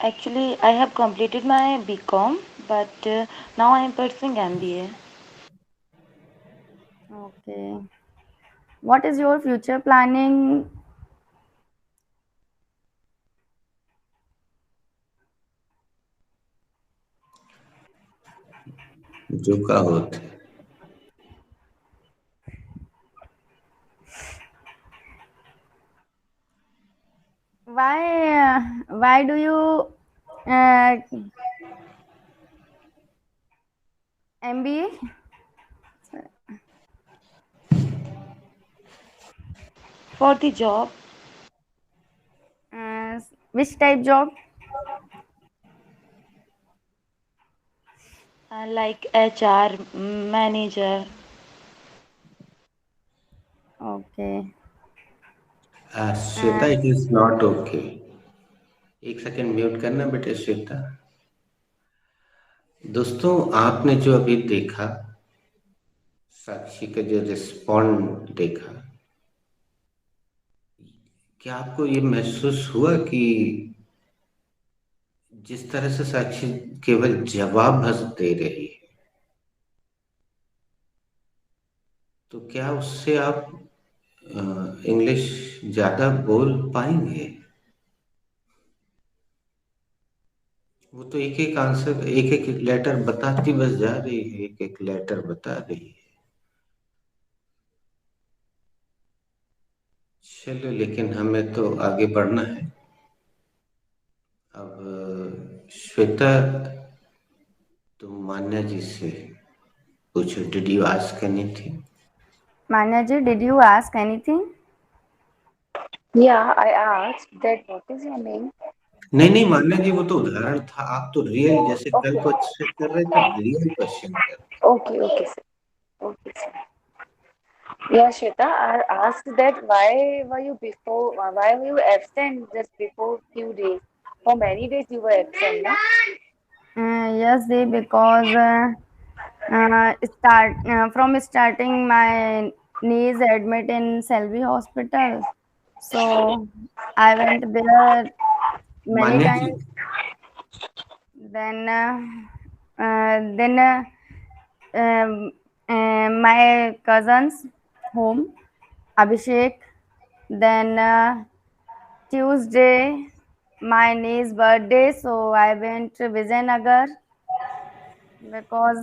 Actually, I have completed my BCom, but now I am pursuing MBA. Okay. What is your future planning? जो का होता है। Why do you uh, MBA? For the job, Which type job? like HR manager. Okay. Shweta, Uh, it is not okay. एक second mute करना बेटे श्वेता। दोस्तों, आपने जो अभी देखा, साक्षी का जो रिस्पॉन्ड देखा, क्या आपको ये महसूस हुआ कि जिस तरह से साक्षी केवल जवाब बस दे रही है, तो क्या उससे आप इंग्लिश ज्यादा बोल पाएंगे? वो तो एक एक आंसर, एक एक लेटर बताती बस जा रही है, एक एक लेटर बता रही है। चलो, लेकिन हमें तो आगे बढ़ना है। अब श्वेता, तुम मान्या जी से पूछो, did you ask anything? Manya ji, did you ask anything? Yeah, I asked that what is your name? नहीं नहीं मान्या जी, वो तो उदाहरण था। आप तो रियल, जैसे कल Okay, को अच्छे कर रहे थे, रियल क्वेश्चन कर रहे okay, okay, sir. Okay, sir. Yeah, Shweta, I asked that why were you absent just before few days? For many days you were absent, na? Yes, they because start from starting my niece admit in Selvi Hospital. So I went there थे। many Manya ji, times. Then um, my cousin's home, Abhishek. Then Tuesday, my niece's birthday, so I went to Vijayanagar because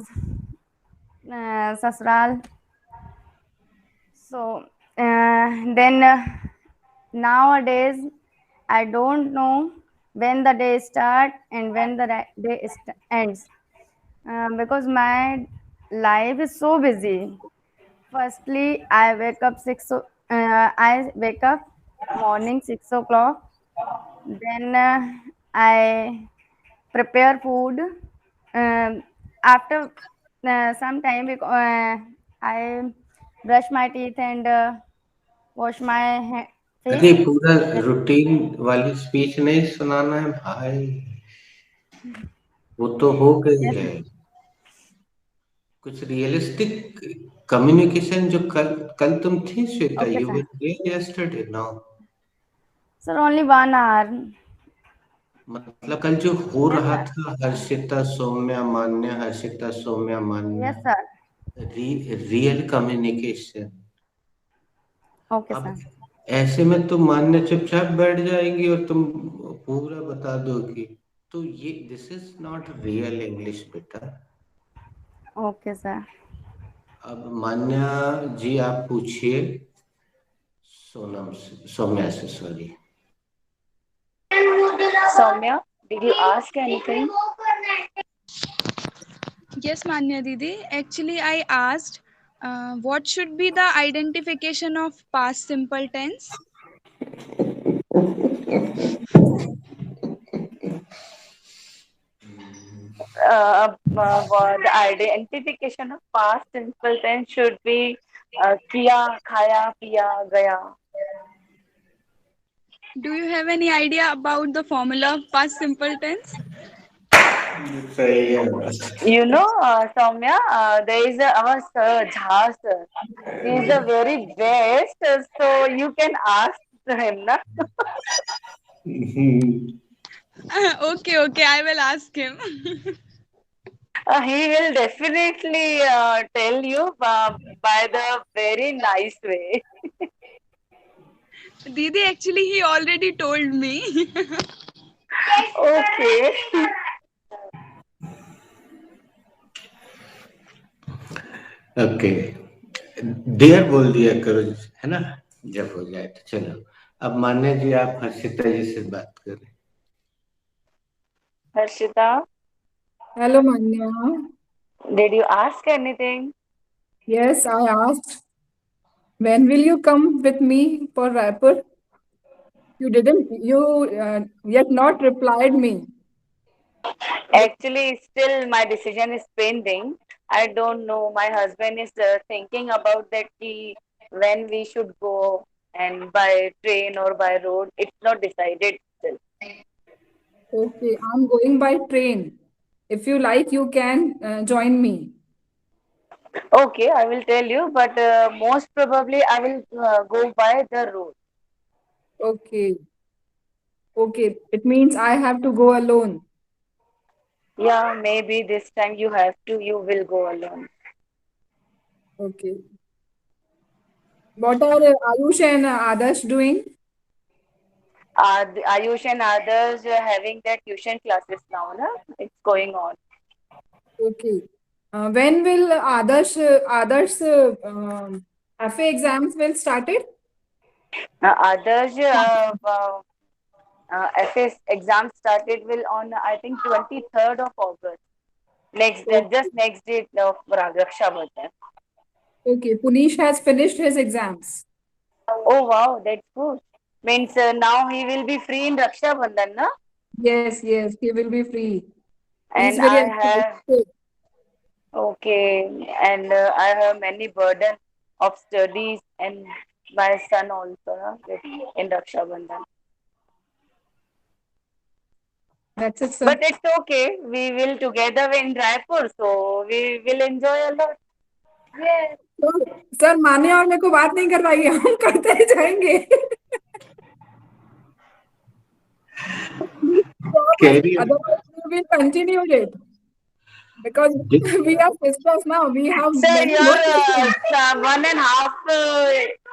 Sasral. So then nowadays, I don't know when the day start and when the day ends because my life is so busy. Firstly, I wake up morning 6 o'clock. Then I prepare food. After some time, I brush my teeth and wash my अरे face. पूरा routine वाली speech नहीं सुनाना है भाई, वो तो हो गई Yes, है। कुछ रियलिस्टिक कम्युनिकेशन, जो कल कल तुम थी Shweta, okay, you sir. Were there yesterday now. Sir, only 1 hour. मतलब कल जो हो Yes, रहा sir. था, हर्षिता सौम्या मान्या, हर्षिता सौम्या मान्या, Yes, sir. Real communication. Okay, अब sir. ऐसे में तो मान्य चुपचाप बैठ जाएगी और तुम पूरा बता दोगी, तो ये this is not real English बेटा। Okay, sir. अब मान्या जी, आप पूछिए सोनम से, सौम्या से, sorry. Soumya, did you ask anything? Yes, Manya Didi. Actually, I asked what should be the identification of past simple tense? The identification of past simple tense should be kiya, khaya, piya, gaya. Do you have any idea about the formula of past simple tense? सही है बस। You know, Soumya, there is our sir, Jha sir. He is the very best, so you can ask him, na? Okay, I will ask him. He will definitely tell you by the very nice way. Didi, actually, he already told me. Okay. Okay, dear बोल दिया करो, है ना, जब हो जाए तो। चलो, अब मान्य जी आप हर्षिता जी से बात करें। Harshita, Hello, Manya. did you ask anything? Yes, I asked, when will you come with me for Raipur? You yet not replied me. Actually, still my decision is pending. I don't know. My husband is thinking about that when we should go and by train or by road. It's not decided still. Okay, I'm going by train. If you like, you can join me. Okay, I will tell you, but most probably I will go by the road. Okay, okay. It means I have to go alone. Yeah, maybe this time you have to. You will go alone. Okay. What are Ayush and Adarsh doing? Ayush and others having their tuition classes now, na? It's going on. Okay. When will Adarsh FA exams will started? Others FS exam started will on I think 23rd of August. Next day, Okay. just next day of Raksha Bandhan. Okay. Punish has finished his exams. Oh wow, that's good. Means now he will be free in Raksha Bandhan, na? Yes, yes, he will be free. He's And very I have excited. okay, and I have many burden of studies and my son also na, in Raksha Bandhan. That's it, sir. But it's okay. We will together in Raipur, so we will enjoy a lot. Yes. तो sir माने और मेरे को बात नहीं करवाइए हम करते ही जाएंगे carry otherwise we will continue it because we are sisters now. We have Sir, many more your questions. 1.5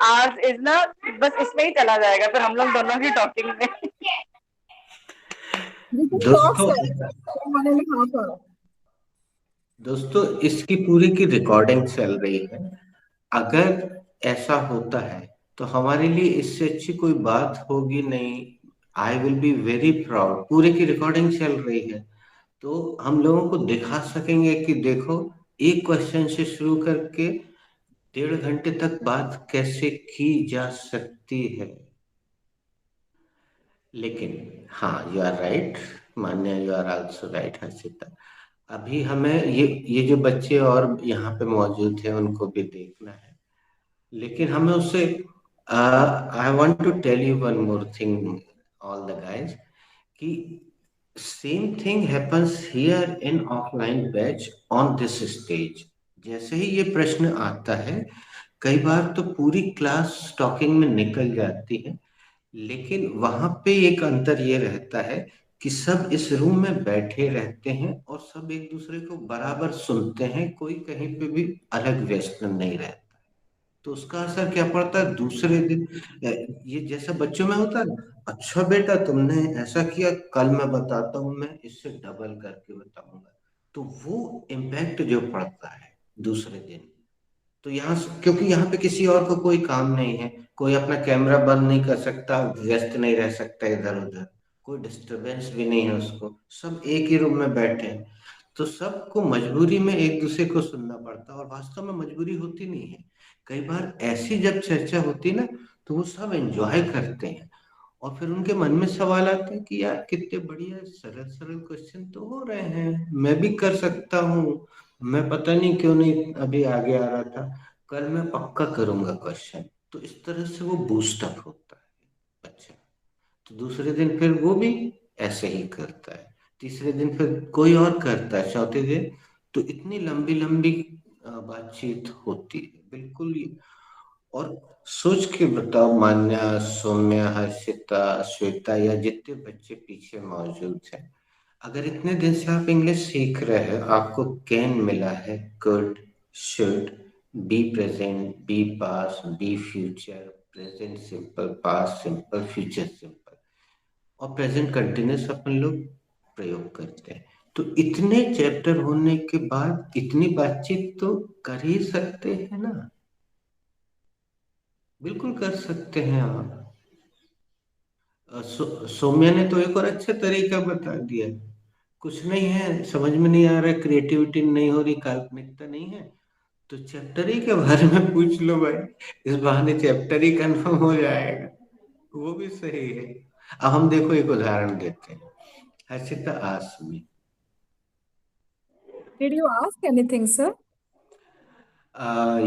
hours is ना बस इसमें ही चला जाएगा फिर हम लोग दोनों की टॉकिंग में. We can talk, दोस्तों, sir, for 1.5 hours. दोस्तों इसकी पूरी की रिकॉर्डिंग चल रही है। अगर ऐसा होता है तो हमारे लिए इससे अच्छी कोई बात होगी नहीं। I will be very proud. पूरे की रिकॉर्डिंग चल रही है तो हम लोगों को दिखा सकेंगे कि देखो, एक क्वेश्चन से शुरू करके 1.5 घंटे तक बात कैसे की जा सकती है। लेकिन हाँ, you are right Manya, you are also right Harshita. अभी हमें ये जो बच्चे और यहाँ पे मौजूद थे उनको भी देखना है, लेकिन हमें उससे I want to tell you one more thing all the guys कि same thing happens here in offline batch on this stage. जैसे ही ये प्रश्न आता है, कई बार तो पूरी क्लास टॉकिंग में निकल जाती है, लेकिन वहां पे एक अंतर ये रहता है कि सब इस रूम में बैठे रहते हैं और सब एक दूसरे को बराबर सुनते हैं, कोई कहीं पे भी अलग व्यस्त नहीं रहता। तो उसका असर क्या पड़ता है दूसरे दिन, ये जैसा बच्चों में होता है ना, अच्छा बेटा तुमने ऐसा किया, कल मैं बताता हूँ, मैं इससे डबल करके बताऊंगा। तो वो इम्पैक्ट जो पड़ता है दूसरे दिन, तो क्योंकि यहाँ पे किसी और को कोई काम नहीं है, कोई अपना कैमरा बंद नहीं कर सकता, व्यस्त नहीं रह सकता इधर उधर, कोई डिस्टरबेंस भी नहीं है उसको, सब एक ही रूम में बैठे हैं, तो सबको मजबूरी में एक दूसरे को सुनना पड़ता है। और वास्तव में मजबूरी होती नहीं है, कई बार ऐसी जब चर्चा होती है ना, तो वो सब एंजॉय करते हैं और फिर उनके मन में सवाल आते हैं कि यार कितने बढ़िया सरल सरल क्वेश्चन तो हो रहे हैं, मैं भी कर सकता हूँ, मैं पता नहीं क्यों नहीं अभी आगे आ रहा था, कल मैं पक्का करूंगा क्वेश्चन। तो इस तरह से वो बूस्ट अप होता है बच्चा। तो दूसरे दिन फिर वो भी ऐसे ही करता है, तीसरे दिन फिर कोई और करता है, चौथे दिन तो इतनी लंबी लंबी बातचीत होती है बिल्कुल। और सोच के बताओ मान्या, सौम्या, हर्षिता, श्वेता या जितने बच्चे पीछे मौजूद हैं, अगर इतने दिन से आप इंग्लिश सीख रहे हो, आपको कैन मिला है, could, should, be present, be past, be future, present simple, past simple, future simple और प्रेजेंट कंटिन्यूस अपन लोग प्रयोग करते हैं। तो इतने चैप्टर होने के बाद इतनी बातचीत तो कर ही सकते हैं ना। बिल्कुल कर सकते हैं आप। सौम्या ने तो एक और अच्छा तरीका बता दिया। कुछ नहीं है, समझ में नहीं आ रहा है, क्रिएटिविटी नहीं हो रही, काल्पनिकता नहीं है, तो चैप्टर ही के बारे में पूछ लो भाई। इस बहाने चैप्टर ही कंफर्म हो जाएगा। वो भी सही है। अब हम देखो एक उदाहरण देते हैं। Harshita ask me, Did you ask anything, sir?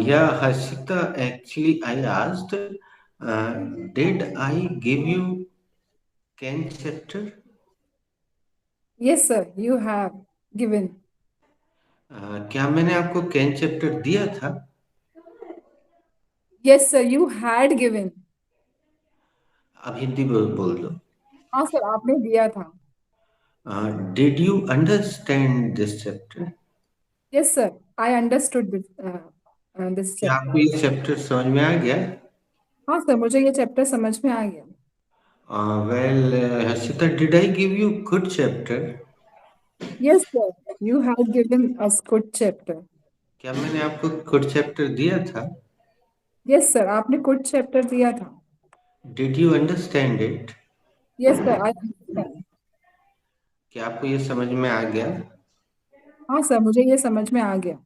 yeah, Harshita, actually, I asked, did I give you Ken chapter? Yes, sir. You have given. क्या मैंने आपको कैन चैप्टर दिया था? Yes, sir. You had given. अब हिंदी बोल दो। हाँ सर, आपने दिया था। Did you understand this chapter? Yes, sir. I understood this क्या chapter. आपको ये चैप्टर समझ में आ गया? हाँ सर, मुझे ये चैप्टर समझ में आ गया। Well, Harshita, did I give you good chapter? Yes, sir. You had given us good chapter. क्या मैंने आपको good chapter दिया था? Yes, sir. आपने good chapter दिया था। Did you understand it? Yes, sir. I understand. क्या आपको ये समझ में आ गया? हाँ सर, मुझे ये समझ में आ गया।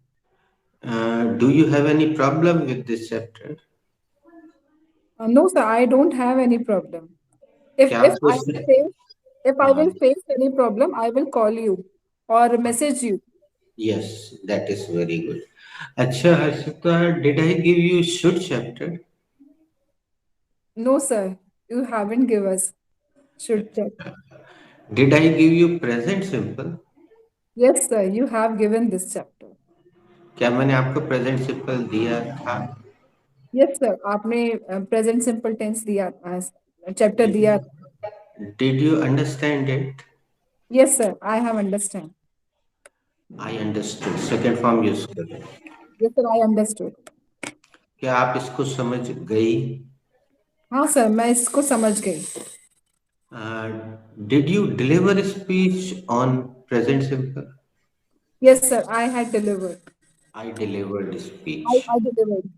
Do you have any problem with this chapter? No, sir. I don't have any problem. If क्या if आपको I will face if I will face any problem, I will call you or message you. Yes, that is very good. अच्छा Harshita, did I give you should chapter? No, sir. You haven't give us should chapter. Did I give you present simple? Yes, sir. You have given this chapter. क्या मैंने आपको present simple दिया था? Yes, sir. आपने present simple tense दिया chapter दिया। Did you understand it? Yes, sir. I have understand. I understood. Second form use करें। Yes, sir. I understood. क्या आप इसको समझ गई? हाँ सर, मैं इसको समझ गई। Did you deliver speech on present simple? Yes, sir. I had delivered. I delivered speech. I delivered.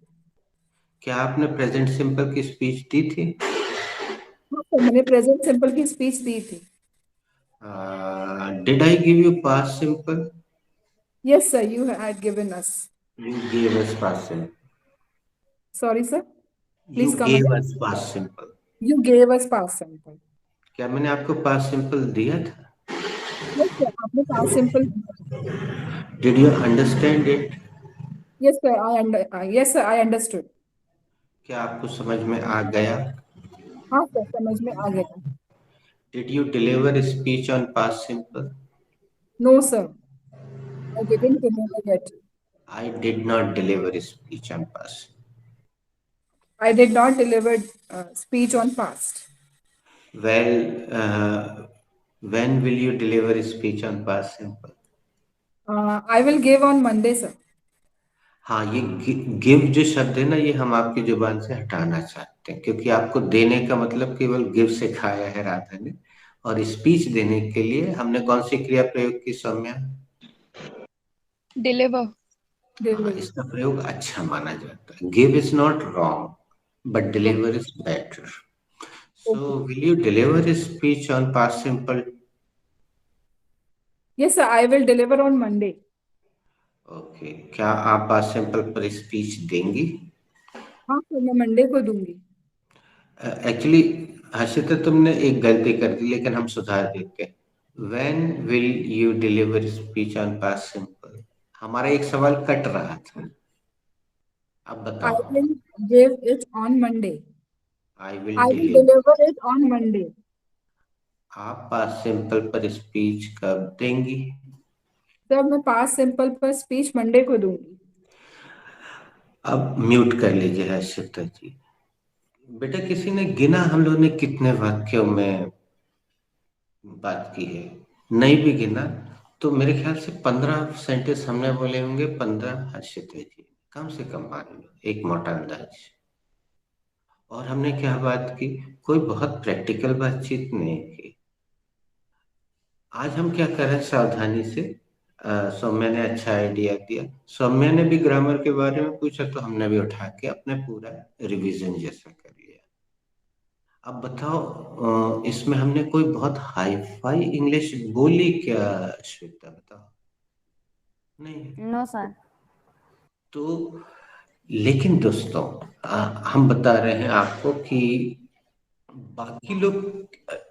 क्या आपने प्रेजेंट सिंपल की स्पीच दी थी? हाँ सर, मैंने प्रेजेंट सिंपल की स्पीच दी थी। Did I give you past simple? Yes, sir. You had given us. You gave us past simple. Sorry, sir. You Please come gave again. us past simple. You gave us past simple. क्या मैंने आपको past simple दिया था? Yes, sir. आपने past simple. Did you understand it? Yes, sir. Yes, sir. I understood. क्या आपको समझ में आ गया? हाँ सर, समझ में आ गया। Did you deliver speech on past simple? No, sir. I didn't deliver yet. I did not deliver speech on past. I did not deliver speech on past. Well, when will you deliver speech on past simple? I will give on Monday, sir. हाँ, ये give जो शब्द है ना, ये हम आपकी जुबान से हटाना चाहते हैं, क्योंकि आपको देने का मतलब केवल गिव सिखाया है राधा ने, और स्पीच देने के लिए हमने कौन सी क्रिया प्रयोग की सौम्या? Deliver. Deliver. इसका प्रयोग अच्छा माना जाता है। Give is not wrong but deliver is better. So will you deliver speech on past simple? Yes, sir. I will deliver on Monday. Okay, क्या आप पास्ट सिंपल पर स्पीच देंगी? हाँ सर, मैं मंडे को दूंगी। एक्चुअली हर्षिता, तुमने एक गलती कर दी, लेकिन हम सुधार देते हैं। When will you deliver speech on past simple? हमारा एक सवाल कट रहा था। अब I बताओ। will give it on Monday. I will I will deliver. deliver it on Monday. आप पास्ट सिंपल पर स्पीच कब देंगी? सर, मैं पास्ट सिंपल पर स्पीच मंडे को दूंगी। अब म्यूट कर लीजिए हर्षिता जी। बेटा किसी ने गिना हम लोग ने कितने वाक्यों में बात की है? नहीं भी गिना तो मेरे ख्याल से 15 सेंटेंस हमने बोले होंगे, 15 हर्षिता जी, कम से कम मान लो एक मोटा अंदाज। और हमने क्या बात की? कोई बहुत प्रैक्टिकल बातचीत नहीं की। आज हम क्या करें सावधानी से, सौम्या ने अच्छा आइडिया दिया, सौम्या ने भी ग्रामर के बारे में पूछा तो हमने भी उठा के अपने पूरा रिवीजन जैसा कर लिया। अब बताओ, इसमें हमने कोई बहुत हाई फाई इंग्लिश बोली क्या श्वेता? बताओ। नहीं। No sir. तो लेकिन दोस्तों, हम बता रहे हैं आपको कि बाकी लोग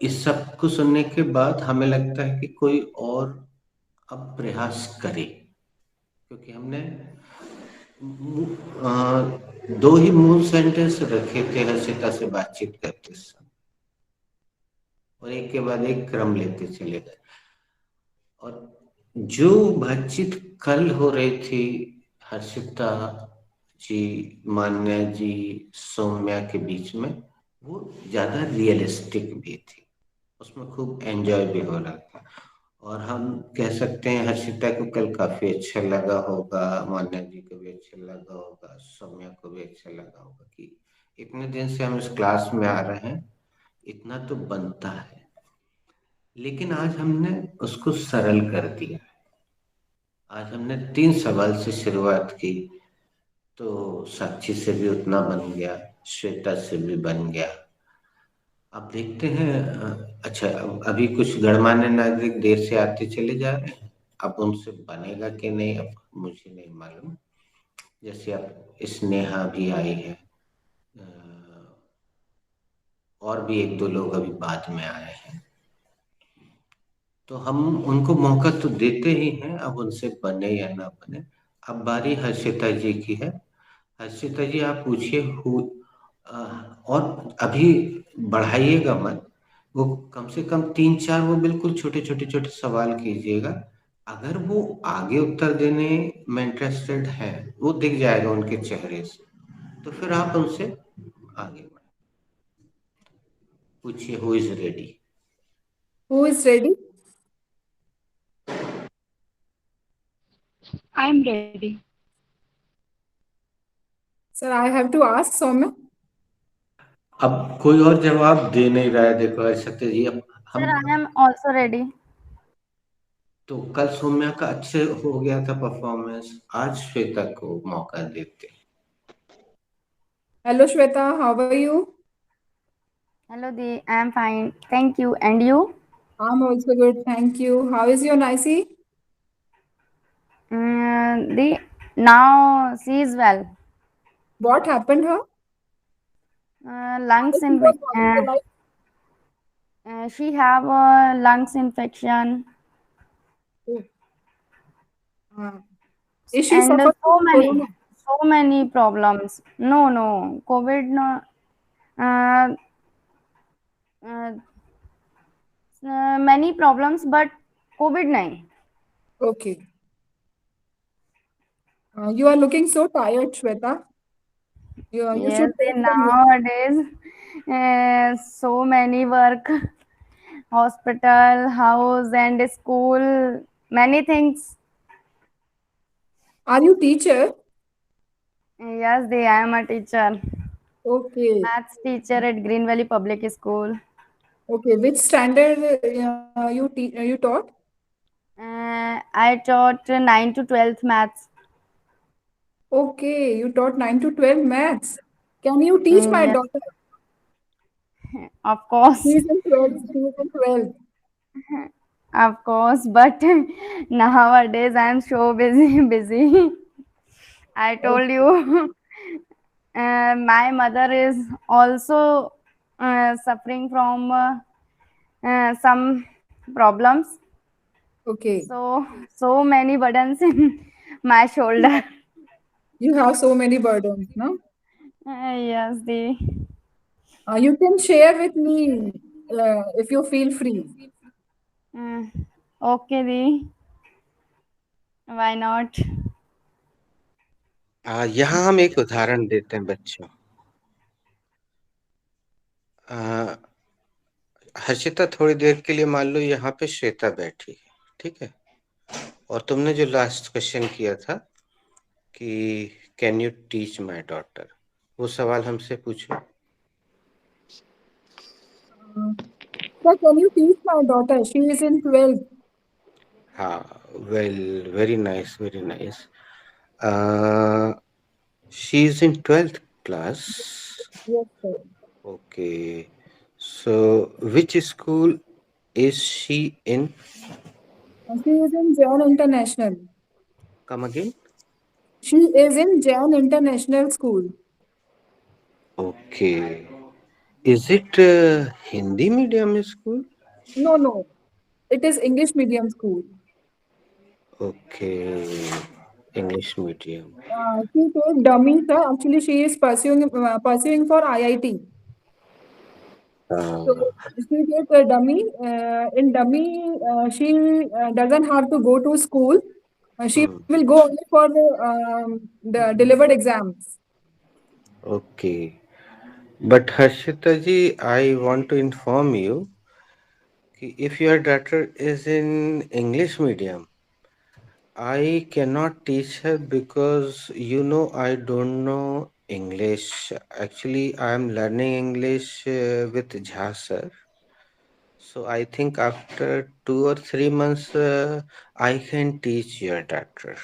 इस सब को सुनने के बाद हमें लगता है कि कोई और अब प्रयास करे, क्योंकि हमने दो ही मूल सेंटेंस रखे थे हर्षिता से बातचीत करते समय, और एक के बाद एक क्रम लेते चले गए। और जो बातचीत कल हो रही थी हर्षिता जी, मान्या जी, सौम्या के बीच में, वो ज्यादा रियलिस्टिक भी थी, उसमें खूब एंजॉय भी हो रहा था। और हम कह सकते हैं हर्षिता को कल काफी अच्छा लगा होगा, मान्या जी को भी अच्छा लगा होगा, सौम्या को भी अच्छा लगा होगा कि इतने दिन से हम इस क्लास में आ रहे हैं, इतना तो बनता है। लेकिन आज हमने उसको सरल कर दिया। आज हमने 3 सवाल से शुरुआत की, तो साक्षी से भी उतना बन गया, श्वेता से भी बन गया। अब देखते हैं। अच्छा, अभी कुछ गणमान्य नागरिक देर से आते चले जा रहे हैं, अब उनसे बनेगा कि नहीं अब मुझे नहीं मालूम। जैसे अब स्नेहा भी आई है, और भी एक दो लोग अभी बाद में आए हैं, तो हम उनको मौका तो देते ही हैं, अब उनसे बने या ना बने। अब बारी हर्षिता जी की है। हर्षिता जी आप पूछिए। और अभी बढ़ाइएगा मत, वो कम से कम 3-4 वो बिल्कुल छोटे छोटे छोटे सवाल कीजिएगा। अगर वो आगे उत्तर देने में इंटरेस्टेड है, वो दिख जाएगा उनके चेहरे से, तो फिर आप उनसे आगे बढ़े। पूछिए, who is ready? Who is ready? I am ready. Sir, I have to ask Soumya. अब कोई और जवाब दे नहीं रहा है, देखो सत्य जी। अब हम, sir I am also ready. तो कल सौम्या का अच्छे हो गया था परफॉर्मेंस, आज श्वेता को मौका देते। Hello, Shweta. How are you? Hello the, I am fine, thank you, and you? I'm also good. Thank you. How is your Nicey? The, now she is well. What happened her? Lungs Why she was hospitalized? she have lungs infection Oh, is she and suffering so from many corona? so many problems. No, COVID no. Uh, uh, many problems, but COVID nahi. Okay. You are looking so tired, Shweta. You Yes, should take some rest. nowadays so many work, hospital, house, and school, many things. Are you teacher? Yes, I am a teacher, Okay. maths teacher at Green Valley Public School. Okay. Which standard you taught? I taught 9 to 12th maths. Okay. You taught 9 to 12 maths. Can you teach my Yes, daughter? of course, She is in 12th. She is in 12th. of course. But nowadays I am so busy. I told you, my mother is also suffering from some problems. Okay. So many burdens in my shoulder. You have so many burdens, no? Yes, the You can share with me if you feel free. uh, okay, the why not? यहाँ हम एक उदाहरण देते हैं बच्चों। आ, हर्षिता, थोड़ी देर के लिए मान लो यहाँ पे श्वेता बैठी है, ठीक है? और तुमने जो लास्ट क्वेश्चन किया था कि can you teach my daughter, वो सवाल हमसे पूछो। Sir, can you teach my daughter? She is in 12th. हाँ, well, very nice, very nice. She is in 12th class. Yes, sir. Okay. So, which school is she in? She is in Jain International. Come again? She is in Jain International School. Okay. Is it Hindi medium school? No, no. It is English medium school. Okay. English medium. She takes dummy, sir. Actually, she is pursuing for IIT. So Uh, she takes a dummy. In dummy, she doesn't have to go to school. She hmm, will go only for the delivered exams. okay. But Harshita ji, I want to inform you कि if your daughter is in English medium, I cannot teach her because I don't know English. Actually, I am learning English with Jha sir. So I think after 2 or 3 months, I can teach your daughter.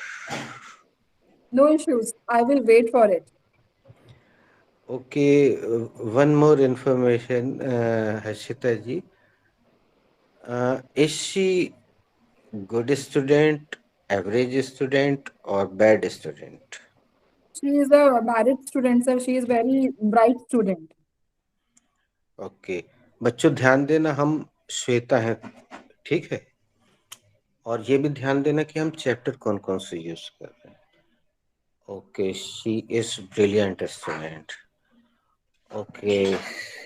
No issues. I will wait for it. Okay, one more information, Harshita ji. Is she good student, average student, or bad student? She is a married student, sir. She is very bright student. Okay, बच्चों ध्यान देना, हम श्वेता हैं, ठीक है? और ये भी ध्यान देना कि हम चैप्टर कौन कौन से यूज कर रहे हैं। Okay, she is brilliant student. Okay,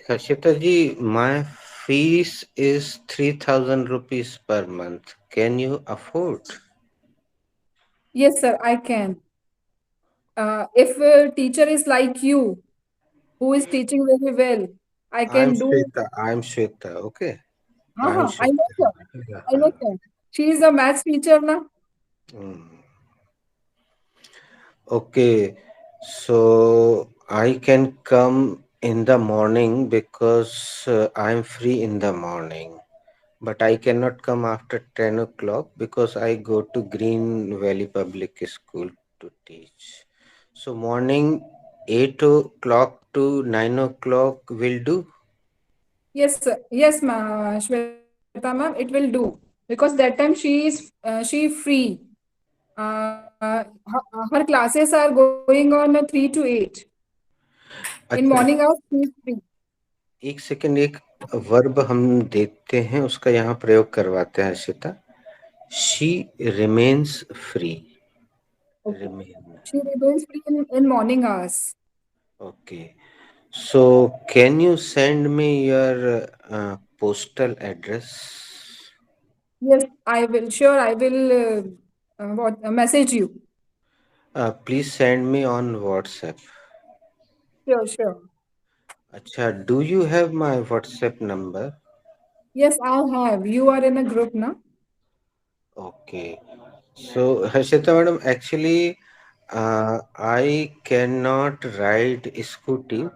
Harshita ji, my fees is 3,000 rupees per month, can you afford? Yes, sir, I can. If a teacher is like you, who is teaching very well, I can do. I am Shweta, okay, I am I know, sir. I Shweta. know, sir. She is a maths teacher now. Okay, so I can come in the morning because I'm free in the morning, but I cannot come after 10 o'clock because I go to Green Valley Public School to teach. So morning 8 o'clock to 9 o'clock will do. Yes, sir. Yes, Shweta ma'am, it will do because that time she free. Her classes are going on 3 to 8. In अच्छा, morning hours, she is free. एक second, एक verb हम देखते हैं, उसका यहाँ प्रयोग करवाते हैं Harshita. She remains free. Okay. Remain. She remains free in morning hours. Okay. So, can you send me your postal address? Yes, I will. Sure, I will message you. Please send me on WhatsApp. Sure, sure. Acha, do you have my WhatsApp number? Yes, I have. You are in a group now. Okay. So, Harshita madam, actually, I cannot ride scooty.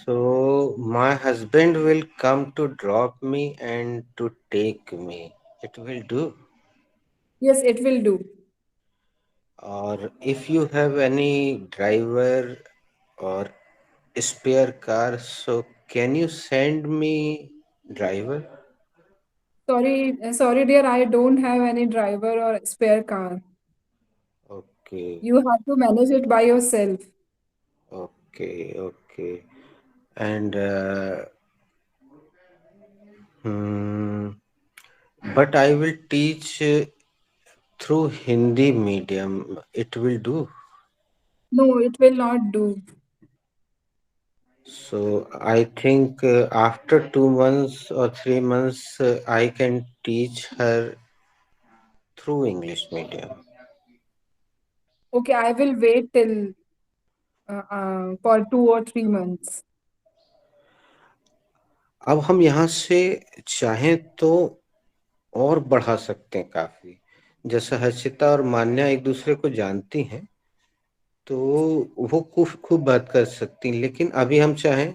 So, my husband will come to drop me and to take me. It will do. Yes, it will do. Or if you have any driver or spare car, so can you send me driver? Sorry, dear. I don't have any driver or spare car. Okay, You have to manage it by yourself. okay, okay. And hmm, but I will teach through Hindi medium. It will do. No, it will not do. So I think after 2 months or 3 months, I can teach her through English medium. Okay, I will wait till for 2 or 3 months. अब हम यहाँ से चाहें तो और बढ़ा सकते हैं काफी। जैसे हर्षिता और मान्या एक दूसरे को जानती हैं, तो वो खूब बात कर सकती हैं। लेकिन अभी हम चाहें,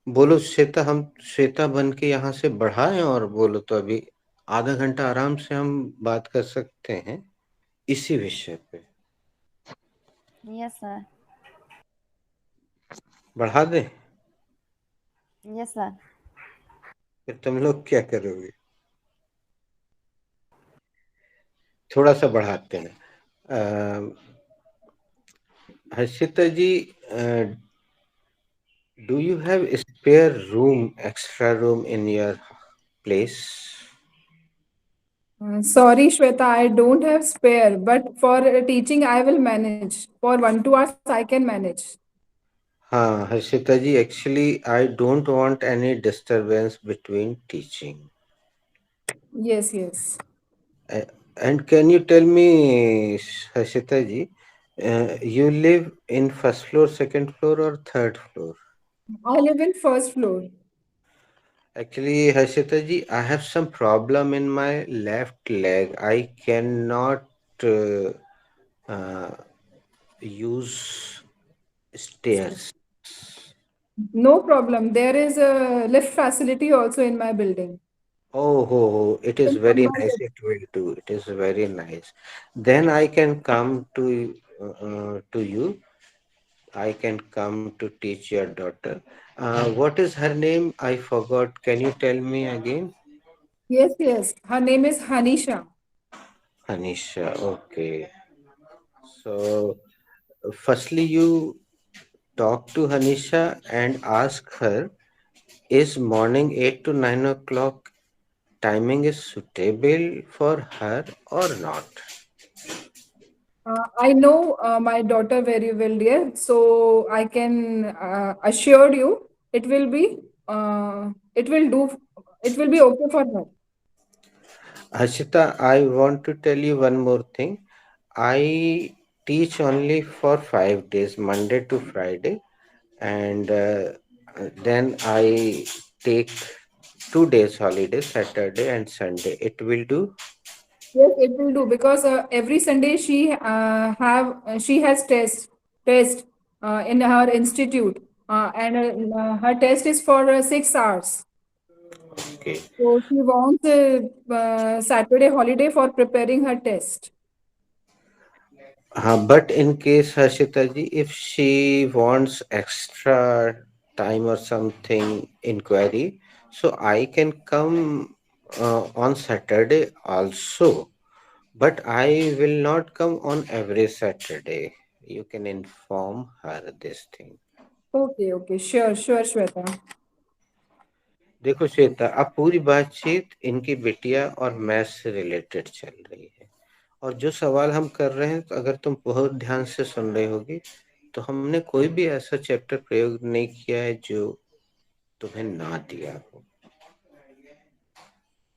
बोलो श्वेता, हम श्वेता बन के यहाँ से बढ़ाएं और बोलो तो अभी आधा घंटा आराम से हम बात कर सकते हैं इसी विषय पे। Yes, sir. बढ़ा दें? Yes, sir. फिर तुम लोग क्या करोगे? थोड़ा सा बढ़ाते हैं। हर्षिता जी, do you have a spare room, extra room in your place? Sorry, Shweta, I don't have spare, but for teaching, I will manage. For 1 2 hours, I can manage. हाँ Harshita ji, actually I don't want any disturbance between teaching. Yes, yes. And can you tell me Harshita ji, you live in first floor, second floor or third floor? I live in first floor. Actually, Harshita ji, I have some problem in my left leg. I cannot uh, uh, use stairs. No problem. There is a lift facility also in my building. Oh, it is Can come very by nice. lift. It will do. It is very nice. Then I can come to you. I can come to teach your daughter. What is her name? I forgot. Can you tell me again? Yes, yes. Her name is Hanisha. Anisha. Okay. So, firstly, you talk to Hanisha and ask her, is morning 8 to 9 o'clock timing is suitable for her or not? I know my daughter very well, dear. So I can assure you it will do, it will be okay for her. Ashita, I want to tell you one more thing. I teach only for 5 days, Monday to Friday, and then I take 2 days holiday, Saturday and Sunday. It will do. Yes, it will do because every Sunday she has test in her institute, and her test is for 6 hours. Okay. So she wants Saturday holiday for preparing her test. But in case Harshita ji, if she wants extra time or something inquiry, so I can come on Saturday also. But I will not come on every Saturday. You can inform her this thing. Okay, okay, sure, sure, Shweta. देखो श्वेता, अब पूरी बातचीत इनकी बिटिया और math से related चल रही है, और जो सवाल हम कर रहे हैं, तो अगर तुम बहुत ध्यान से सुन रही होगी, तो हमने कोई भी ऐसा चैप्टर प्रयोग नहीं किया है जो तुम्हें ना दिया हो।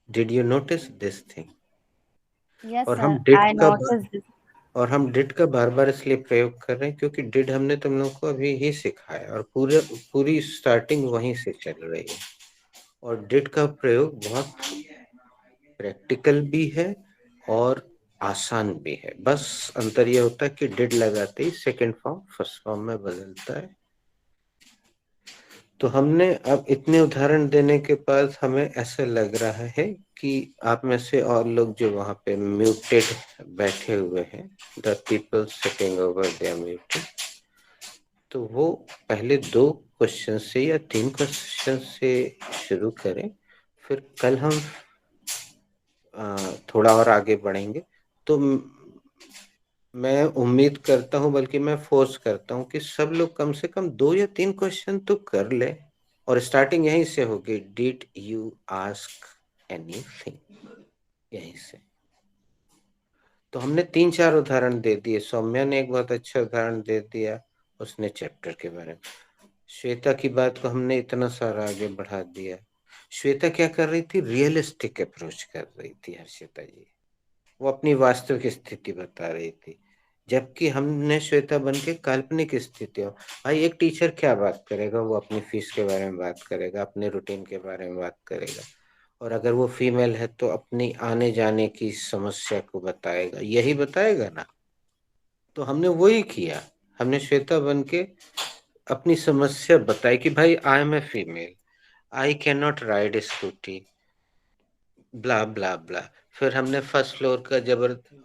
Did you notice this thing? Yes, और हम sir. डिड I का noticed this. और हम डिड का बार बार इसलिए प्रयोग कर रहे हैं क्योंकि डिड हमने तुम लोग को अभी ही सिखाया, और पूरी स्टार्टिंग वहीं से चल रही है। और डिड का प्रयोग बहुत प्रैक्टिकल भी है और आसान भी है। बस अंतर यह होता है कि डिड लगाते ही सेकंड फॉर्म फर्स्ट फॉर्म में बदलता है। तो हमने अब इतने उदाहरण देने के बाद हमें ऐसा लग रहा है कि आप में से और लोग जो वहां पे म्यूटेड बैठे हुए हैं, the people sitting over they muted, तो वो पहले 2 क्वेश्चन से या 3 क्वेश्चन से शुरू करें, फिर कल हम थोड़ा और आगे बढ़ेंगे। तो मैं उम्मीद करता हूं, बल्कि मैं फोर्स करता हूं कि सब लोग कम से कम 2 या 3 क्वेश्चन तो कर ले, और स्टार्टिंग यहीं से होगी, डिड यू आस्क एनीथिंग, यहीं से। तो हमने 3 4 उदाहरण दे दिए। सौम्या ने एक बहुत अच्छा उदाहरण दे दिया, उसने चैप्टर के बारे में। श्वेता की बात को हमने इतना सारा आगे बढ़ा दिया। श्वेता क्या कर रही थी? रियलिस्टिक अप्रोच कर रही थी हर्षिता जी। वो अपनी वास्तविक स्थिति बता रही थी जबकि हमने श्वेता बन के काल्पनिक स्थितियों, भाई एक टीचर क्या बात करेगा, वो अपनी फीस के बारे में बात करेगा, अपने रूटीन के बारे में बात करेगा, और अगर वो फीमेल है तो अपनी आने जाने की समस्या को बताएगा, यही बताएगा ना। तो हमने वही किया, हमने श्वेता बन के अपनी समस्या बताई कि भाई I am a female, I can not ride scooty, blah blah blah. फिर हमने फर्स्ट फ्लोर का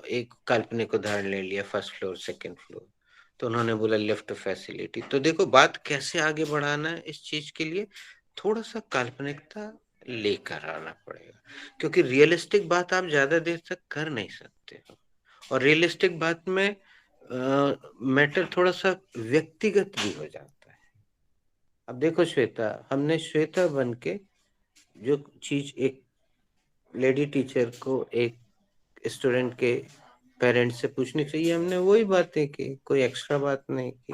एक काल्पनिक उदाहरण ले लिया, फर्स्ट फ्लोर सेकंड फ्लोर, तो उन्होंने बोला लिफ्ट फैसिलिटी। तो देखो बात कैसे आगे बढ़ाना है, इस चीज के लिए थोड़ा सा काल्पनिकता लेकर आना पड़ेगा, क्योंकि रियलिस्टिक बात आप ज्यादा देर तक कर नहीं सकते हो, और रियलिस्टिक बात में मैटर थोड़ा सा व्यक्तिगत भी हो जाता है। अब देखो श्वेता, हमने श्वेता बन के जो चीज एक लेडी टीचर को एक स्टूडेंट के पेरेंट्स से पूछनी चाहिए, हमने वही बातें की, कोई एक्स्ट्रा बात नहीं की,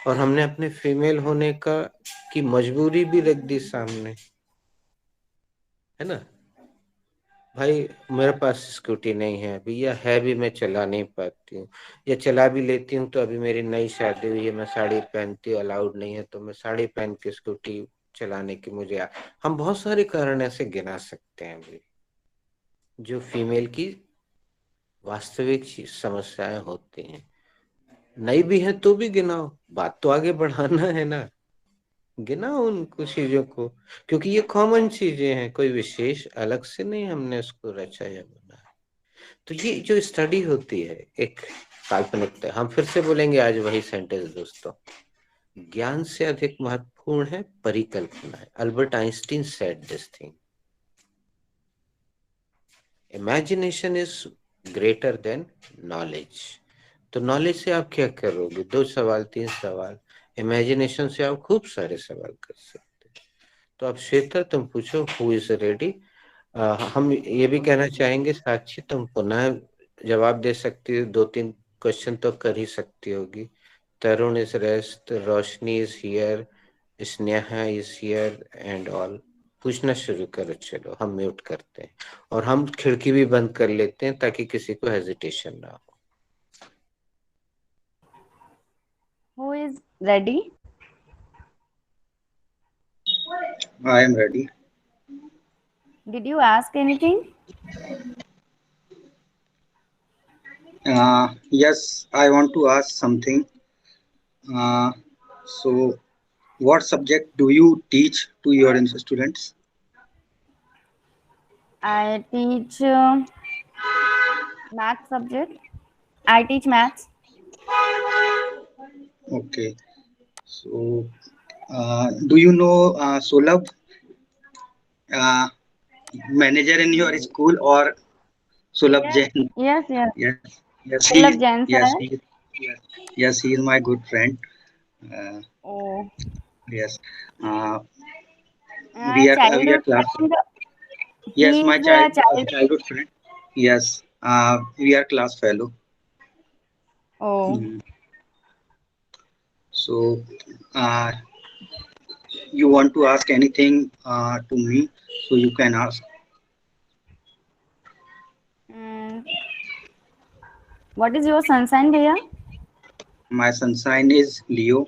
और हमने अपने फीमेल होने की मजबूरी भी रख दी सामने, है ना। भाई मेरे पास स्कूटी नहीं है अभी, या है भी मैं चला नहीं पाती हूँ, या चला भी लेती हूँ तो अभी मेरी नई शादी हुई है, मैं साड़ी पहनती हूँ, अलाउड नहीं है, तो मैं साड़ी पहन के स्कूटी चलाने की हम बहुत सारे कारण ऐसे गिना सकते हैं अभी, जो फीमेल की वास्तविक समस्याएं होती हैं। नई भी है तो भी गिनाओ, बात तो आगे बढ़ाना है ना, गिनाओ उन कुछ चीजों को, क्योंकि ये कॉमन चीजें हैं, कोई विशेष अलग से नहीं हमने उसको रचा या बनाया। तो ये जो स्टडी होती है एक काल्पनिकता, हम फिर से बोलेंगे आज वही सेंटेंस दोस्तों, ज्ञान से अधिक महत्वपूर्ण है परिकल्पना। Albert Einstein said this thing, imagination is greater than knowledge. तो नॉलेज से आप क्या करोगे, 2 सवाल 3 सवाल, इमेजिनेशन से आप खूब सारे सवाल कर सकते। तो अब श्वेता तुम पूछो, हु इज रेडी। हम ये भी कहना चाहेंगे साक्षी तुम पुनः जवाब दे सकती हो, 2-3 क्वेश्चन तो कर ही सकती होगी। Tarun is rest, Roshni is here, Sneha is here and all. पूछना शुरू करो, चलो हम म्यूट करते हैं और हम खिड़की भी बंद कर लेते हैं ताकि किसी को हेजिटेशन ना हो। Who is ready? I am ready. Did you ask anything? Yes, I want to ask something. Uh, so, what subject do you teach to your students? I teach math subject. I teach maths. Okay. So, do you know Sulabh, uh, manager in your school, or Sulabh Yes, Jain? yes, yes. Yes, yes, Sulabh Jain sir. yes, yes, he is my good friend. Uh, Oh, yes. Uh, we are childhood class. friend. Yes, He my is a childhood friend. Yes, we are class fellow. Oh, Mm. So, uh, you want to ask anything to me, so you can ask. mm, what is your sun sign, Bhaiya? My sun sign is Leo.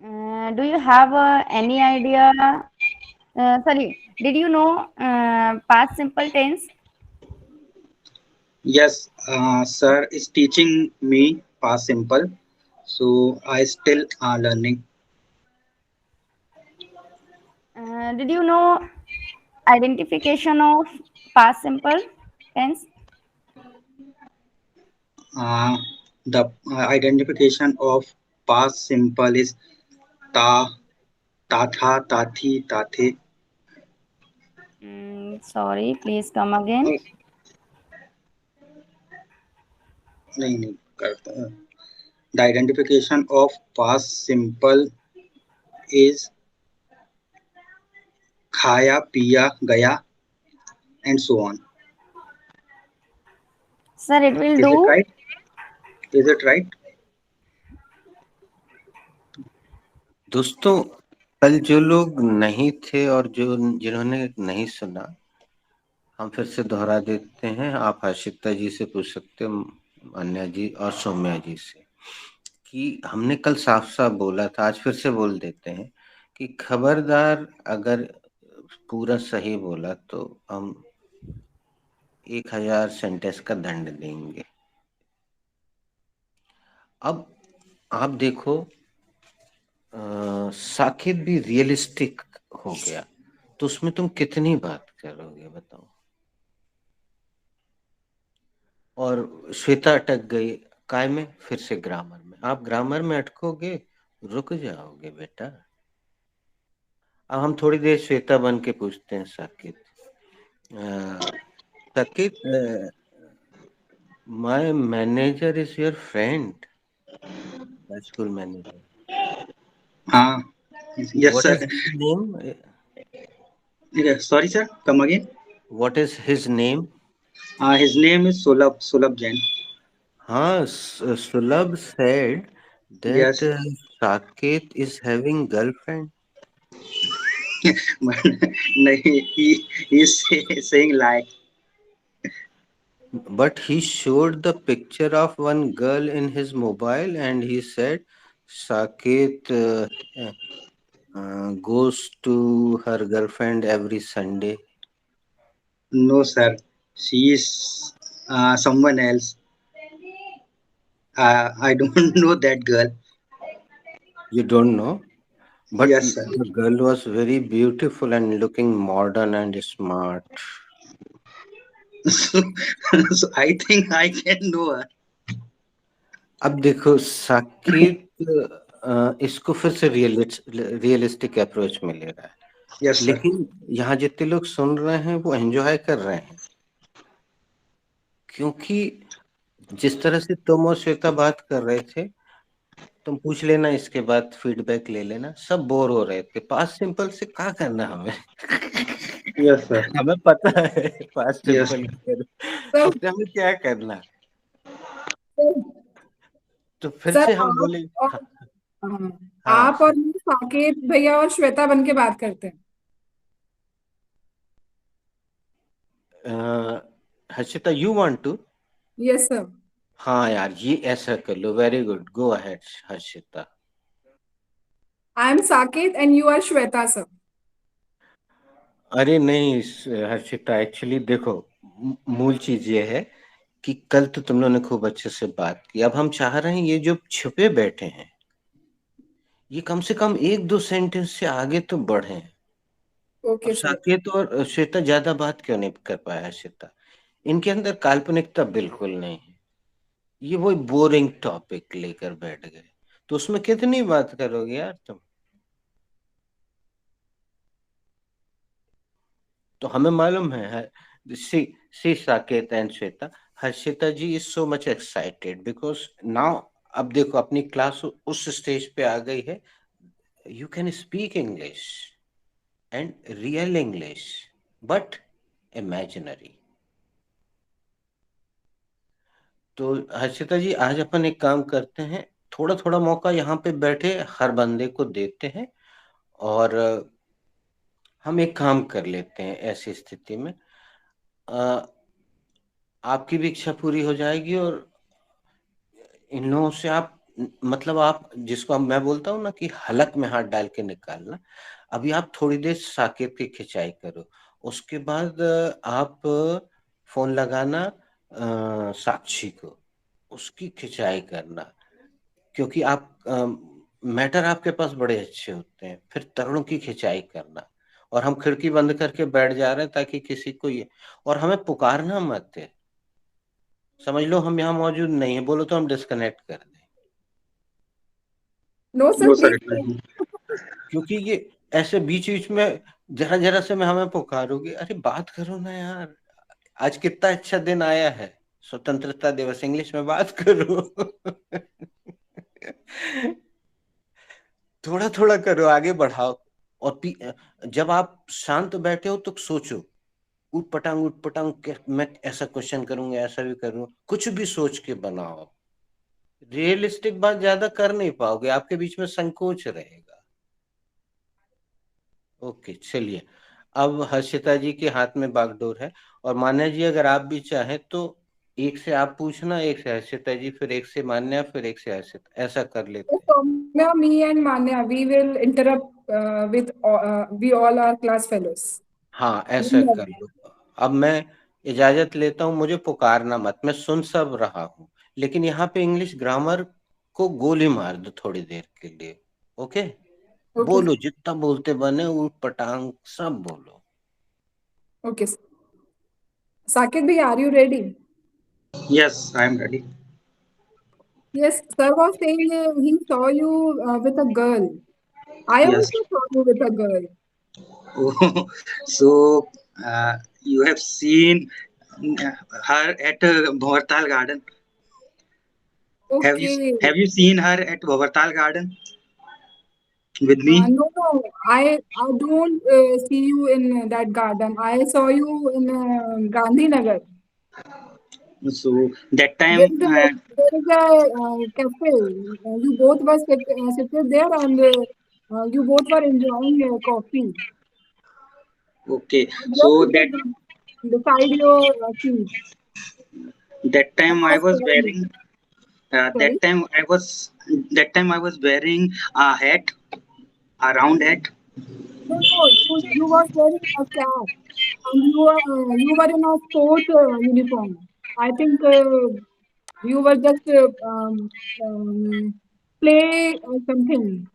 Uh, Do you have any idea? Sorry, did you know past simple tense? yes, sir is teaching me past simple, so I still are learning. Did you know identification of past simple tense? Uh, the identification of past simple is ta, tatha, tathi, tathe. Sorry, please come again. नहीं नहीं करता. The identification of past simple is khaya, piya, gaya, and so on. Sir, it will Is it do. right? Is it right? दोस्तों, कल जो लोग नहीं थे और जो जिन्होंने नहीं सुना, हम फिर से दोहरा देते हैं, आप हर्षिता जी से पूछ सकते हो, अन्या जी और सौम्या जी से, कि हमने कल साफ साफ बोला था, आज फिर से बोल देते हैं कि खबरदार अगर पूरा सही बोला तो हम 1000 सेंटेंस का दंड देंगे। अब आप देखो, साकिब भी रियलिस्टिक हो गया, तो उसमें तुम कितनी बात करोगे बताओ। और श्वेता अटक गई काय में, फिर से ग्रामर में। आप ग्रामर में अटकोगे, रुक जाओगे बेटा। अब हम थोड़ी देर श्वेता बन के पूछते हैं Saqib, Saqib, my manager is your friend, school manager, हाँ, yes what sir. Is his name, Yeah, sorry sir, come again. What is his name? His name is Sulabh Jain. हाँ, Sulabh said that Yes. Saket is having girlfriend. But nahi, he is saying lie. But he showed the picture of one girl in his mobile and he said Saket goes to her girlfriend every Sunday. No sir, she is someone else. I don't know that girl. You don't know? But Yes sir. the girl was very beautiful and looking modern and smart. So, so I think I can know her. अब देखो साकिब इसको फिर से realistic approach में ले रहा है, Yes sir. लेकिन यहाँ जितने लोग सुन रहे हैं वो एंजॉय कर रहे हैं, क्योंकि जिस तरह से तुम और श्वेता बात कर रहे थे, तुम पूछ लेना इसके बाद फीडबैक ले लेना, सब बोर हो रहे थे। पास्ट सिंपल से क्या करना हमें Yes sir. हमें पता है पास्ट Yes. सिंपल सर उससे हमें क्या करना। सर तो फिर सर से हम बोले, हाँ, हाँ, आप और मैं साकेत भैया और श्वेता बन के बात करते हैं। Harshita you want to? Yes sir. हाँ यार, ये ऐसा कर लो, very good, go ahead Harshita. I am Saket and you are Shweta sir. अरे नहीं हर्षिता, एक्चुअली देखो, मूल चीज ये है कि कल तो तुम लोगों ने खूब अच्छे से बात की, अब हम चाह रहे हैं ये जो छुपे बैठे हैं ये कम से कम 1-2 सेंटेंस से आगे तो बढ़े। अब ओके सर। साकेत और श्वेता ज्यादा बात क्यों नहीं कर पाया श्वेता? इनके अंदर काल्पनिकता बिल्कुल नहीं है, ये वही बोरिंग टॉपिक लेकर बैठ गए, तो उसमें कितनी बात करोगे यार तुम। तो हमें मालूम है, see see Saket and Shweta, Harshita ji is so much excited because now, अब देखो अपनी क्लास उस स्टेज पे आ गई है, you can speak English and real English but imaginary. तो हर्षिता जी आज अपन एक काम करते हैं, थोड़ा थोड़ा मौका यहाँ पे बैठे हर बंदे को देते हैं, और हम एक काम कर लेते हैं ऐसी स्थिति में, आपकी भी इच्छा पूरी हो जाएगी और इन लोगों से आप, मतलब आप जिसको मैं बोलता हूँ ना कि हलक में हाथ डाल के निकालना, अभी आप थोड़ी देर साकेत की खिंचाई करो, उसके बाद आप फोन लगाना साक्षी को, उसकी खिंचाई करना, क्योंकि आप मैटर आपके पास बड़े अच्छे होते हैं, फिर तरुण की खिंचाई करना, और हम खिड़की बंद करके बैठ जा रहे हैं ताकि किसी को ये, और हमें पुकारना मत है, समझ लो हम यहाँ मौजूद नहीं है, बोलो तो हम डिस्कनेक्ट कर दें, no No sir sir. Please. क्योंकि ये ऐसे बीच बीच में जरा जरा से मैं हमें पुकारोगे, अरे बात करो ना यार, आज कितना अच्छा दिन आया है, स्वतंत्रता दिवस, इंग्लिश में बात करो थोड़ा थोड़ा करो, आगे बढ़ाओ, और जब आप शांत बैठे हो तो सोचो, उठ पटांग मैं ऐसा क्वेश्चन करूंगा, ऐसा भी करूंगा, कुछ भी सोच के बनाओ। रियलिस्टिक बात ज्यादा कर नहीं पाओगे, आपके बीच में संकोच रहेगा। ओके चलिए, अब हर्षिता जी के हाथ में बागडोर है। और मान्या जी, अगर आप भी चाहें तो एक से आप पूछना, एक से हर्षिता जी, फिर एक से मान्या, फिर एक से हर्षिता, ऐसा कर Yes, लेते हैं। Soumya, me and Manya, we will interrupt with we all are class fellows. हाँ, ऐसा Don't कर worry. लो। अब मैं इजाजत लेता हूँ, मुझे पुकारना मत, मैं सुन सब रहा हूँ, लेकिन यहाँ पे इंग्लिश ग्रामर को गोली मार दो थोड़ी देर के लिए। ओके? Okay, बोलो, जितना बोलते बने, ऊट पटांग सब बोलो। okay. Saket bhai, are you ready? Yes, I am ready. Yes, sir was saying he saw you with a girl. I Yes. also saw you with a girl. Oh, so you have seen uh, her at Bhavartal Garden. Have you Okay. have you seen her at Bhavartal Garden with me? No, no, I don't see you in that garden. I saw you in Gandhinagar. So that There time, is a cafe. You both were seated there, and you both were enjoying coffee. okay. I just So seated beside your seat. that I time I was was sorry. wearing Sorry. that time I was wearing a hat, a round hat. No, no, you were wearing a cap, and you were in a sport uniform. I think you were just play something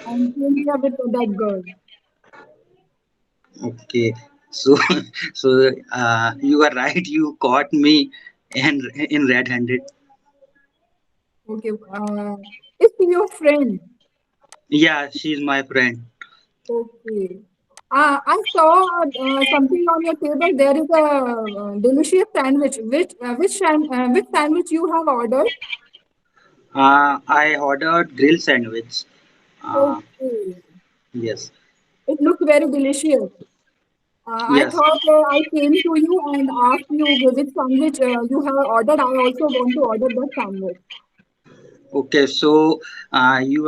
and came here with that girl. Okay. So so you are right. You caught me and in red-handed. Okay. Is she your friend? Yeah, she's my friend. Okay. I saw something on your table. There is a delicious sandwich. Which sandwich you have ordered? I ordered grill sandwich. Uh, Okay. yes, It looks very delicious. I yes. thought I came to you and asked you which sandwich you have ordered. I also want to order that sandwich. Okay, so you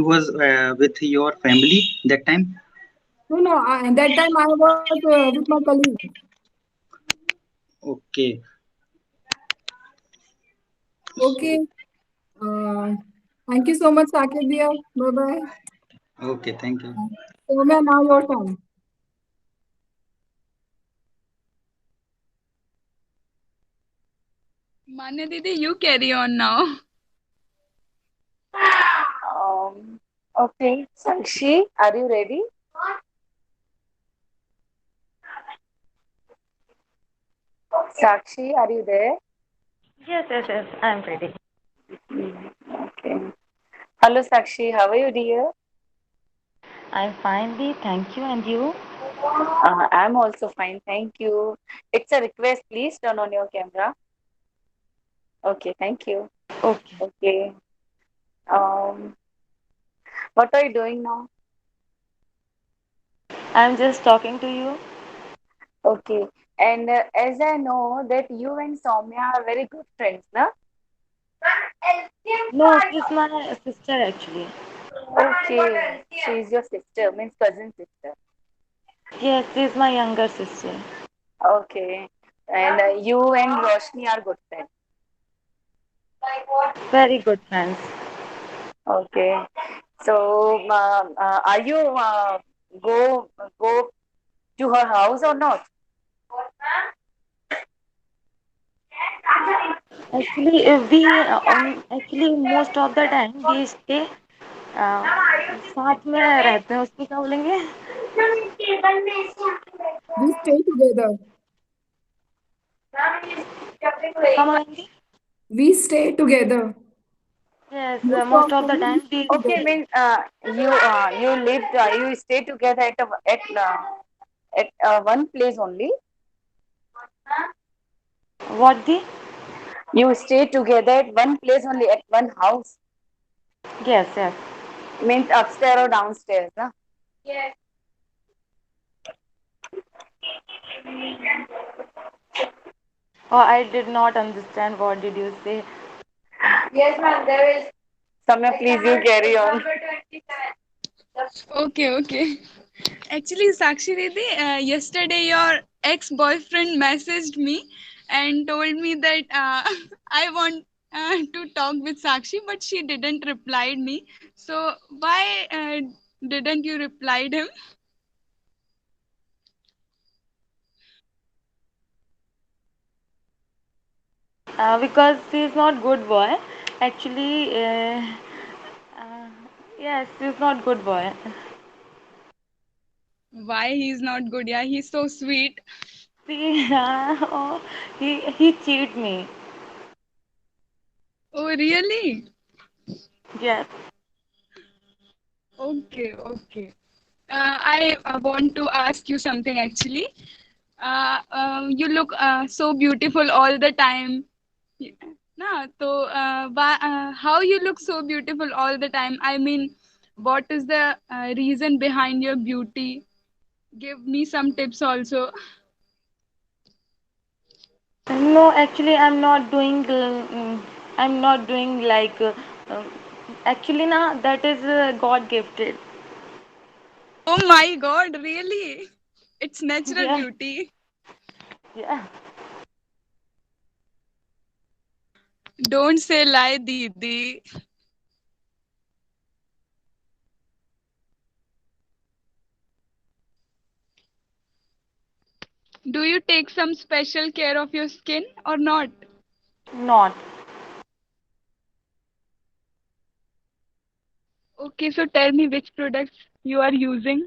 was with your family that time. No, no. That time I was with my colleague. Okay, Okay. so Uh, Thank you so much, Saket dear. Bye bye. okay, thank you. So, now your turn. Manya Didi, you carry on now. Okay, Sakshi, are you ready? Sakshi, are you there? Yes, yes, yes. I'm ready. Okay. Hello, Sakshi. How are you, dear? I'm fine, Dee. Thank you. And you? I'm also fine. Thank you. It's a request. Please turn on your camera. Okay, thank you. Okay. Okay. Um, what are you doing now? I'm just talking to you. Okay. And as I know that you and Soumya are very good friends, na? No, she's my sister actually. Okay. She is your sister, means cousin sister. Yes, she's my younger sister. Okay. And you and Roshni are good friends. Very good friends. Okay. So, are you go go to her house or not? Actually, actually most of the time we stay uh, साथ में रहते हैं उसको क्या बोलेंगे We stay together. क्या बोलेंगे We stay together. yes Most most of of the the time we time we stay Okay, together. means you lived you stay together at one place only. what the You stay together at one place only at one house. yes yes Means upstairs or downstairs, na? oh I did not understand what did you say Yes, ma'am. There is. Samya, please you carry on. Okay, okay. Actually, Sakshi Didi, yesterday your ex-boyfriend messaged me and told me that I want to talk with Sakshi, but she didn't reply me. So why didn't you reply him? Because he's not good boy. Actually, uh, yes, he's not good boy. Why he's not good? Yeah, he's so sweet. See, oh, he cheat me. Oh, really? Yes. Okay, okay. I want to ask you something actually. You look so beautiful all the time. Yeah. Nah, so how you look so beautiful all the time? I mean, what is the reason behind your beauty? Give me some tips also. No, actually, I'm not doing like. Um, actually, na that is God gifted. Oh my God, really? It's natural Yeah, beauty. yeah. Don't say lie, Didi. Do you take some special care of your skin or not? Not. Okay, so tell me which products you are using.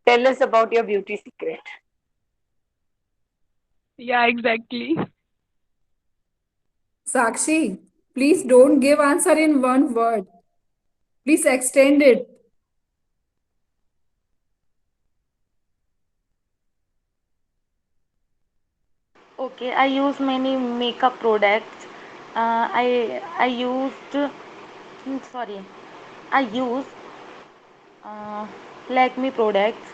Tell us about your beauty secret. Yeah, exactly. Sakshi, please don't give answer in one word. Please extend it. Okay, I use many makeup products. I used. Sorry, I use uh, Lakme products.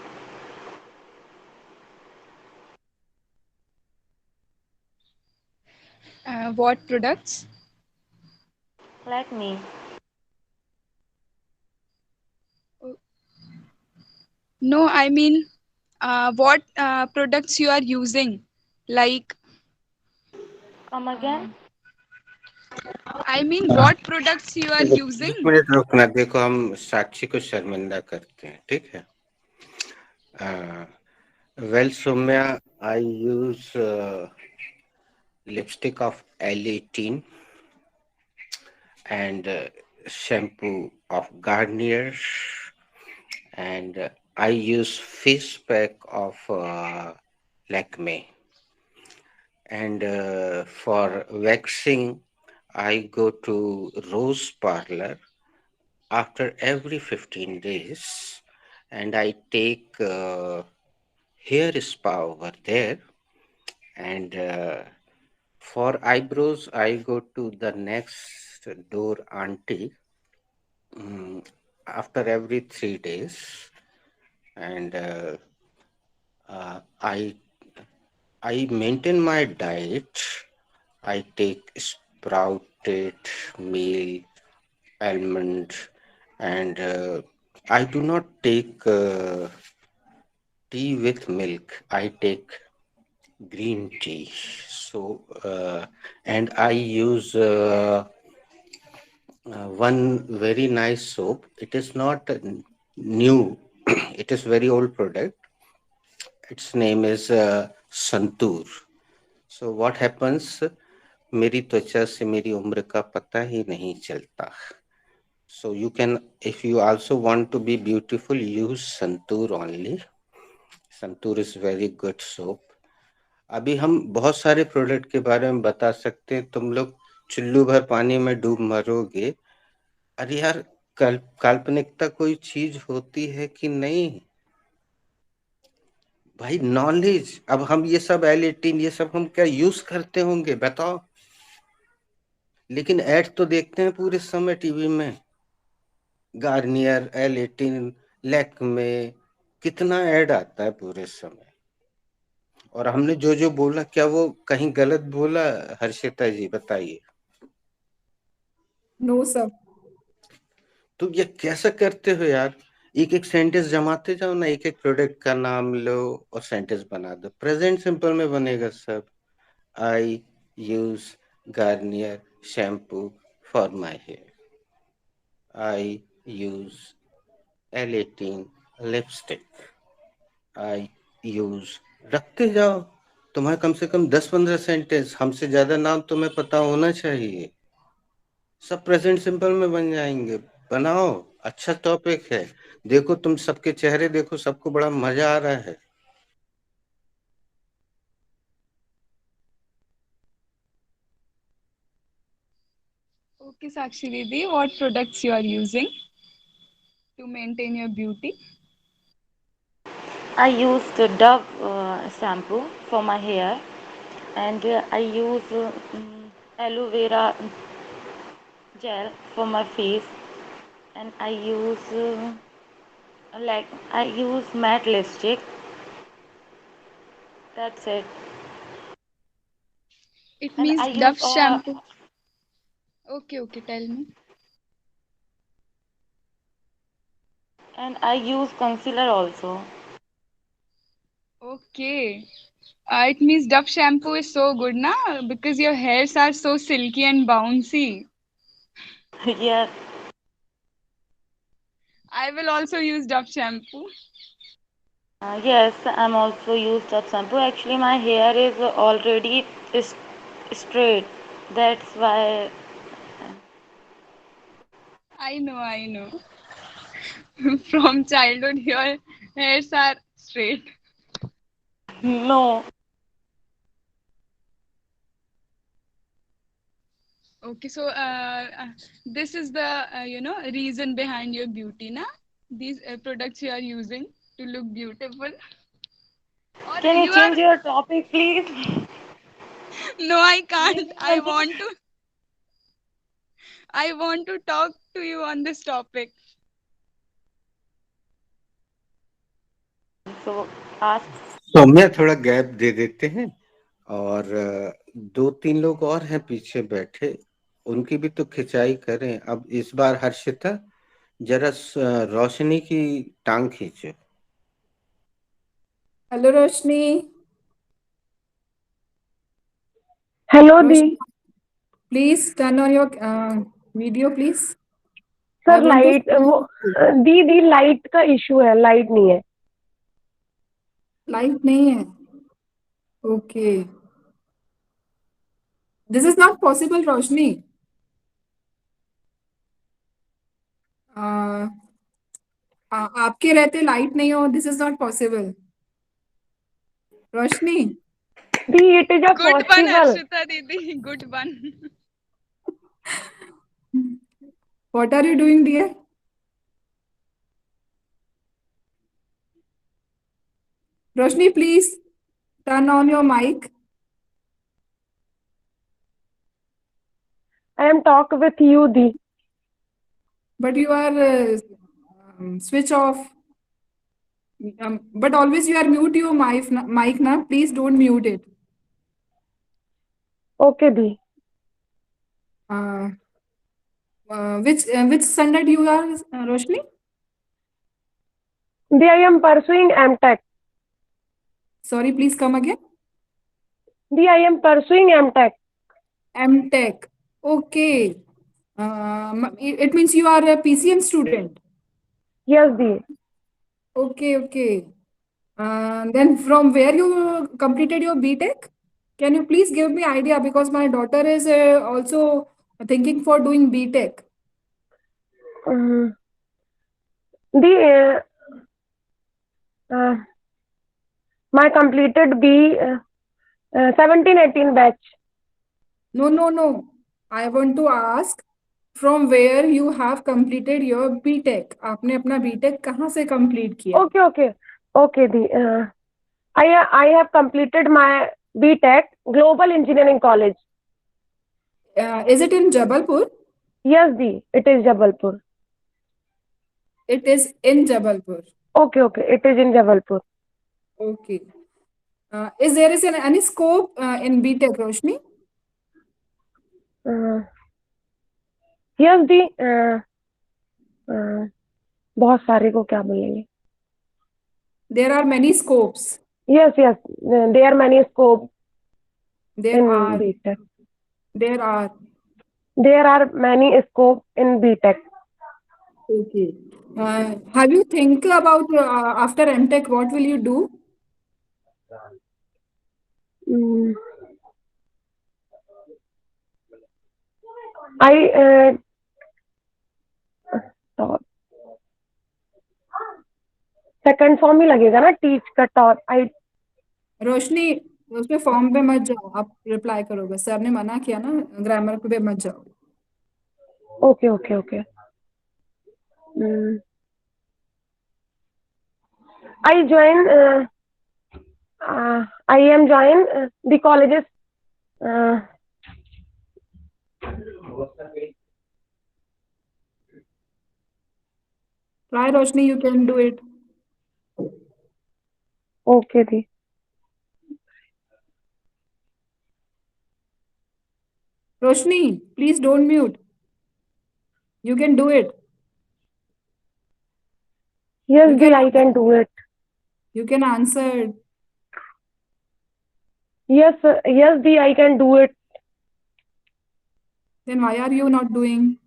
What products? Lakme. No, I mean, what products you are using? Like, Come again. uh, I mean, what products you are एक using? Minute रुकना, देखो हम साक्षी को शर्मिंदा करते हैं, ठीक है? Well Saumya, I use lipstick of L18 and shampoo of Garnier, and I use face pack of Lakme. And for waxing, I go to Rose Parlor after every 15 days, and I take hair spa over there. And for eyebrows, I go to the next door auntie after every 3 days, and I maintain my diet. I take sprouted meal, almond, and I do not take tea with milk. I take green tea. So, and I use one very nice soap. It is not new. It is very old product. Its name is Santur. So what happens? मेरी त्वचा से मेरी उम्र का पता ही नहीं चलता. So you can, if you also want to be beautiful, use Santur only. Santur is very good soap. अभी हम बहुत सारे प्रोडक्ट के बारे में बता सकते हैं. तुम लोग चुल्लू भर पानी में डूब मरोगे. अरे यार, काल्पनिकता कोई चीज होती है कि नहीं भाई? नॉलेज. अब हम ये सब L18 ये सब हम क्या यूज करते होंगे बताओ? लेकिन एड तो देखते हैं पूरे समय टीवी में. गार्नियर, L18, लैक्मे, कितना ऐड आता है पूरे समय. और हमने जो जो बोला क्या वो कहीं गलत बोला? हर्षिता जी बताइए। No, sir. तो ये कैसा करते हो यार? एक एक सेंटेंस जमाते जाओ ना, एक एक प्रोडक्ट का नाम लो और सेंटेंस बना दो। प्रेजेंट सिंपल में बनेगा सब। I use Garnier shampoo for my hair. I use L18 lipstick. I use, रखते जाओ। तुम्हारे कम से कम 10-15 सेंटेंस, हमसे ज्यादा नाम तुम्हें पता होना चाहिए। सब प्रेजेंट सिंपल में बन जाएंगे। बनाओ, अच्छा टॉपिक है। देखो तुम सबके चेहरे देखो, सबको बड़ा मजा आ रहा है। Okay, Sakshi Didi, what products you are using to maintain your beauty? I use the Dove shampoo for my hair, and I use aloe vera gel for my face, and I use matte lipstick. That's it. It And means Dove shampoo. Okay, okay, tell me. I use concealer also. Okay. It means Dove shampoo is so good, na? Because your hairs are so silky and bouncy. Yes. I will also use Dove shampoo. Yes, I'm also used that shampoo. Actually, my hair is already is straight. That's why. I know, I know. From childhood, your hairs are straight. No. Okay, so this is the reason behind your beauty, na? These products you are using to look beautiful. Or Can you you are change your topic, please? no, I ये can't. नहीं बनी। I want to talk to you on this topic. So ask. Saumya, थोड़ा gap दे देते हैं। और दो तीन लोग और हैं पीछे बैठे, उनकी भी तो खिंचाई करें। अब इस बार हर्षिता, जरा रोशनी की टांग खींचो। Hello, Roshni. Hello the. Roshni, please turn on your video, please. I sir want to light see वो you. दी लाइट का इशू है, लाइट नहीं है। Light नहीं है. Okay. This is not possible, Roshni. Uh, आपके रहते लाइट नहीं हो. This is not possible. Roshni, the it is a Good one, possible. Harshita Didi. Good one. what are you doing, dear? Roshni, please turn on your mic. I am talk with you the. But you are switch off. But always you are mute your mic na. Please don't mute it. Okay दी। Uh, which standard you are, Roshni? दी I am pursuing M tech. Sorry, please come again. दी I am pursuing M tech. M.Tech. Okay. It means you are a PCM student. Yes दी। Okay, okay. Then from where you completed your B.Tech? Can you please give me idea because my daughter is also thinking for doing B.Tech. दी my completed B 17-18 batch. No, no, no. I want to ask from where you have completed your B.Tech. आपने अपना B.Tech कहाँ से complete किया? Okay okay okay दी। I have completed my B tech global engineering college. Is it in Jabalpur? Yes दी, it is Jabalpur. It is in Jabalpur. Okay okay, it is in Jabalpur. Okay. Is there any scope in BTech, Roshni? Yes, बहुत सारे को क्या बोलेंगे? There are many scopes. Yes, there are many scopes There in are. BTech. There are. There are many scopes in BTech. Okay. Have you think about after MTech, what will you do? Mm. I thought second form ही लगेगा ना teach का top. आई रोशनी उसमें form पे मत जाओ, आप reply करोगे. सर ने मना किया ना, ग्रामर पे मत जाओ. Okay okay okay. I join I am join the colleges. Try, Roshni, you can do it. Okay the. Roshni, please don't mute. You can do it. Yes You the can, I can do it. you can answer. Yes the I can do it. Then why are you not doing?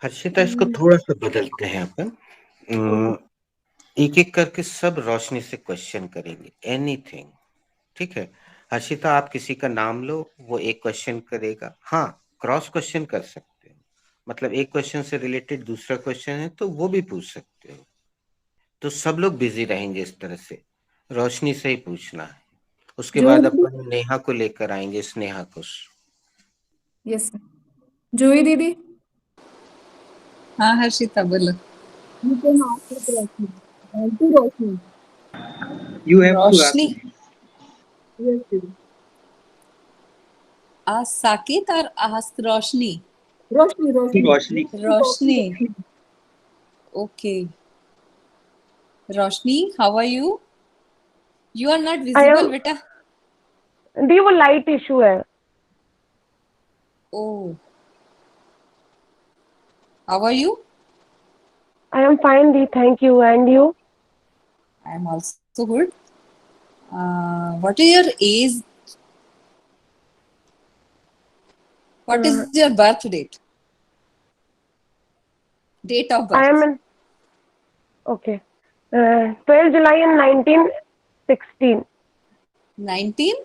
Harshita, इसको थोड़ा सा बदलते हैं अपन. एक एक करके सब रोशनी से क्वेश्चन करेंगे, एनीथिंग. ठीक है हर्षिता, आप किसी का नाम लो, वो एक क्वेश्चन करेगा. हाँ, क्रॉस क्वेश्चन कर सकते हो, मतलब एक क्वेश्चन से रिलेटेड दूसरा क्वेश्चन है तो वो भी पूछ सकते हो. तो सब लोग बिजी रहेंगे इस तरह से. रोशनी से ही पूछना है. उसके जो बाद अपन नेहा को लेकर आएंगे, स्नेहा को. यस जोई दीदी. हाँ हर्षिता बोलो. You can ask it, Roshni. To Roshni. You have to ask. Roshni, Yes, didi. ask Saket or ask Roshni? Roshni. Roshni. Roshni. Okay. Roshni, how are you? You are not visible, beta. दी वो light issue है. Oh. How are you? I am fine the, thank you. And you? I am also good. What is your age? What is your birth date? Date of birth. I am in. Okay. 12 July in 1916. 19?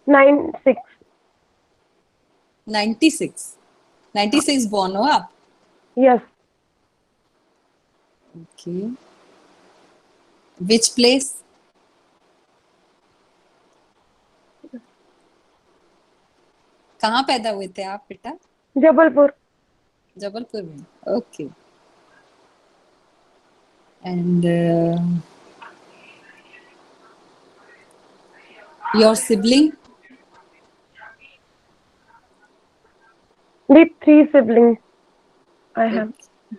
96. 96. 96 born हो आप? Yes. Okay. Which place? कहाँ पैदा हुए थे आप बेटा? जबलपुर. जबलपुर में. Okay. And your sibling? The 3 siblings I have. Okay.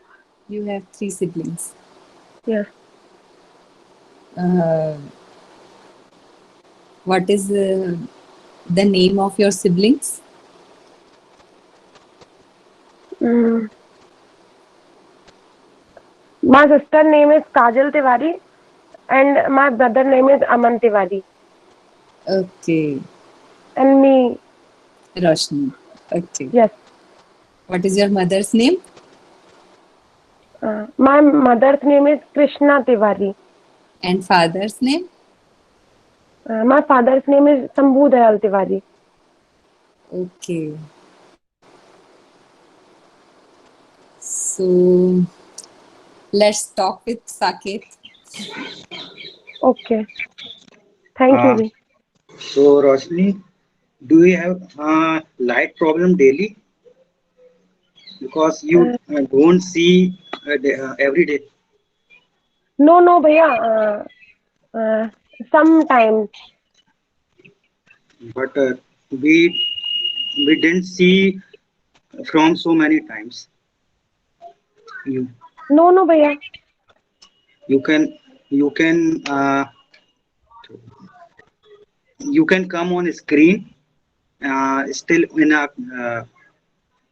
You have 3 siblings. Yes. What is the name of your siblings? My sister name is Kajal Tiwari and my brother name is Aman Tiwari. Okay. And me. Roshni. Okay. Yes. What is your mother's name? My mother's name is Krishna Tiwari. And father's name? My father's name is Sambhu Dayal Tiwari. Okay. So let's talk with Saket. Okay. Thank you. So Roshni, do you have light problem daily? Because you don't see every day. No, bhaiya. Sometimes. But we didn't see from so many times. You. No, भैया. You can you can uh, you can come on screen still in a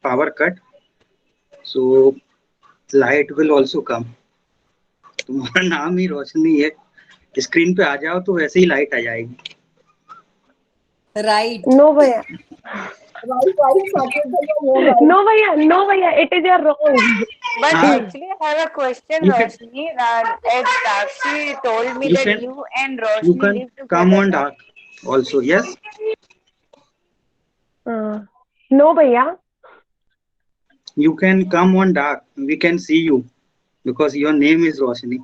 power cut, so light will also come. तुम्हारा नाम ही रोशनी है, screen पे आ जाओ तो वैसे ही light आ जाएगी. Right. No, भैया. Right, Saket bhaiya, you're right. No, भैया. It is your wrong. But हाँ, actually, I have a question, you can Roshni. As Dakshi told me you that can you and you Roshni can live come together, on no? dark also. Yes, No, भैया. you can come on dark. We can see you because your name is Roshni.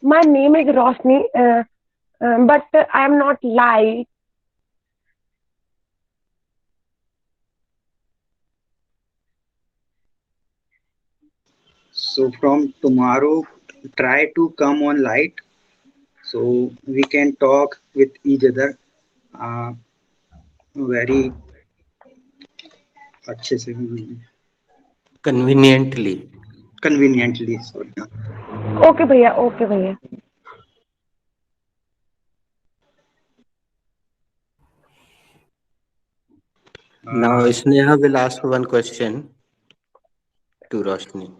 My name is Roshni, but I am not light. So from tomorrow, try to come on light so we can talk with each other uh, very अच्छे से Conveniently. conveniently. Sorry. Okay, भैया. Okay, भैया. Now Sneha will ask one question to Roshni.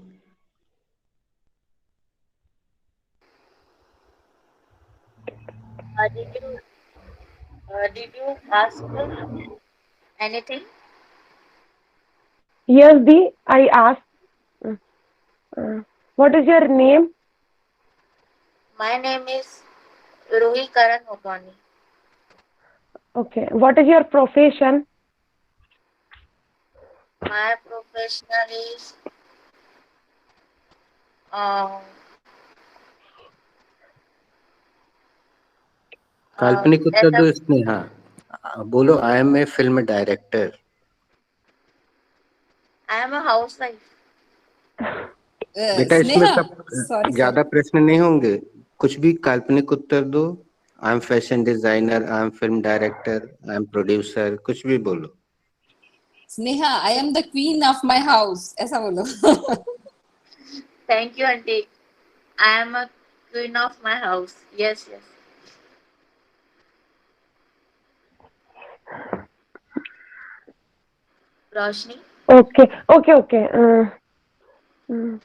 Did you ask anything? Yes, I asked. What is your name? My name is Ruhi Karan Motwani. Okay. What is your profession? My professional is um, काल्पनिक as Uttar a दो स्नेहा. बोलो I am a film director. I am a housewife. बेटा इसमें Sneha, सब sorry. ज्यादा प्रश्न नहीं होंगे. कुछ भी काल्पनिक उत्तर दो. I am fashion designer, I am film director, I am producer, कुछ भी बोलो. Sneha, I am the queen of my house. ऐसा बोलो. Thank you, auntie. I am a queen of my house. Yes, yes. Roshni. Okay. Mm, mm.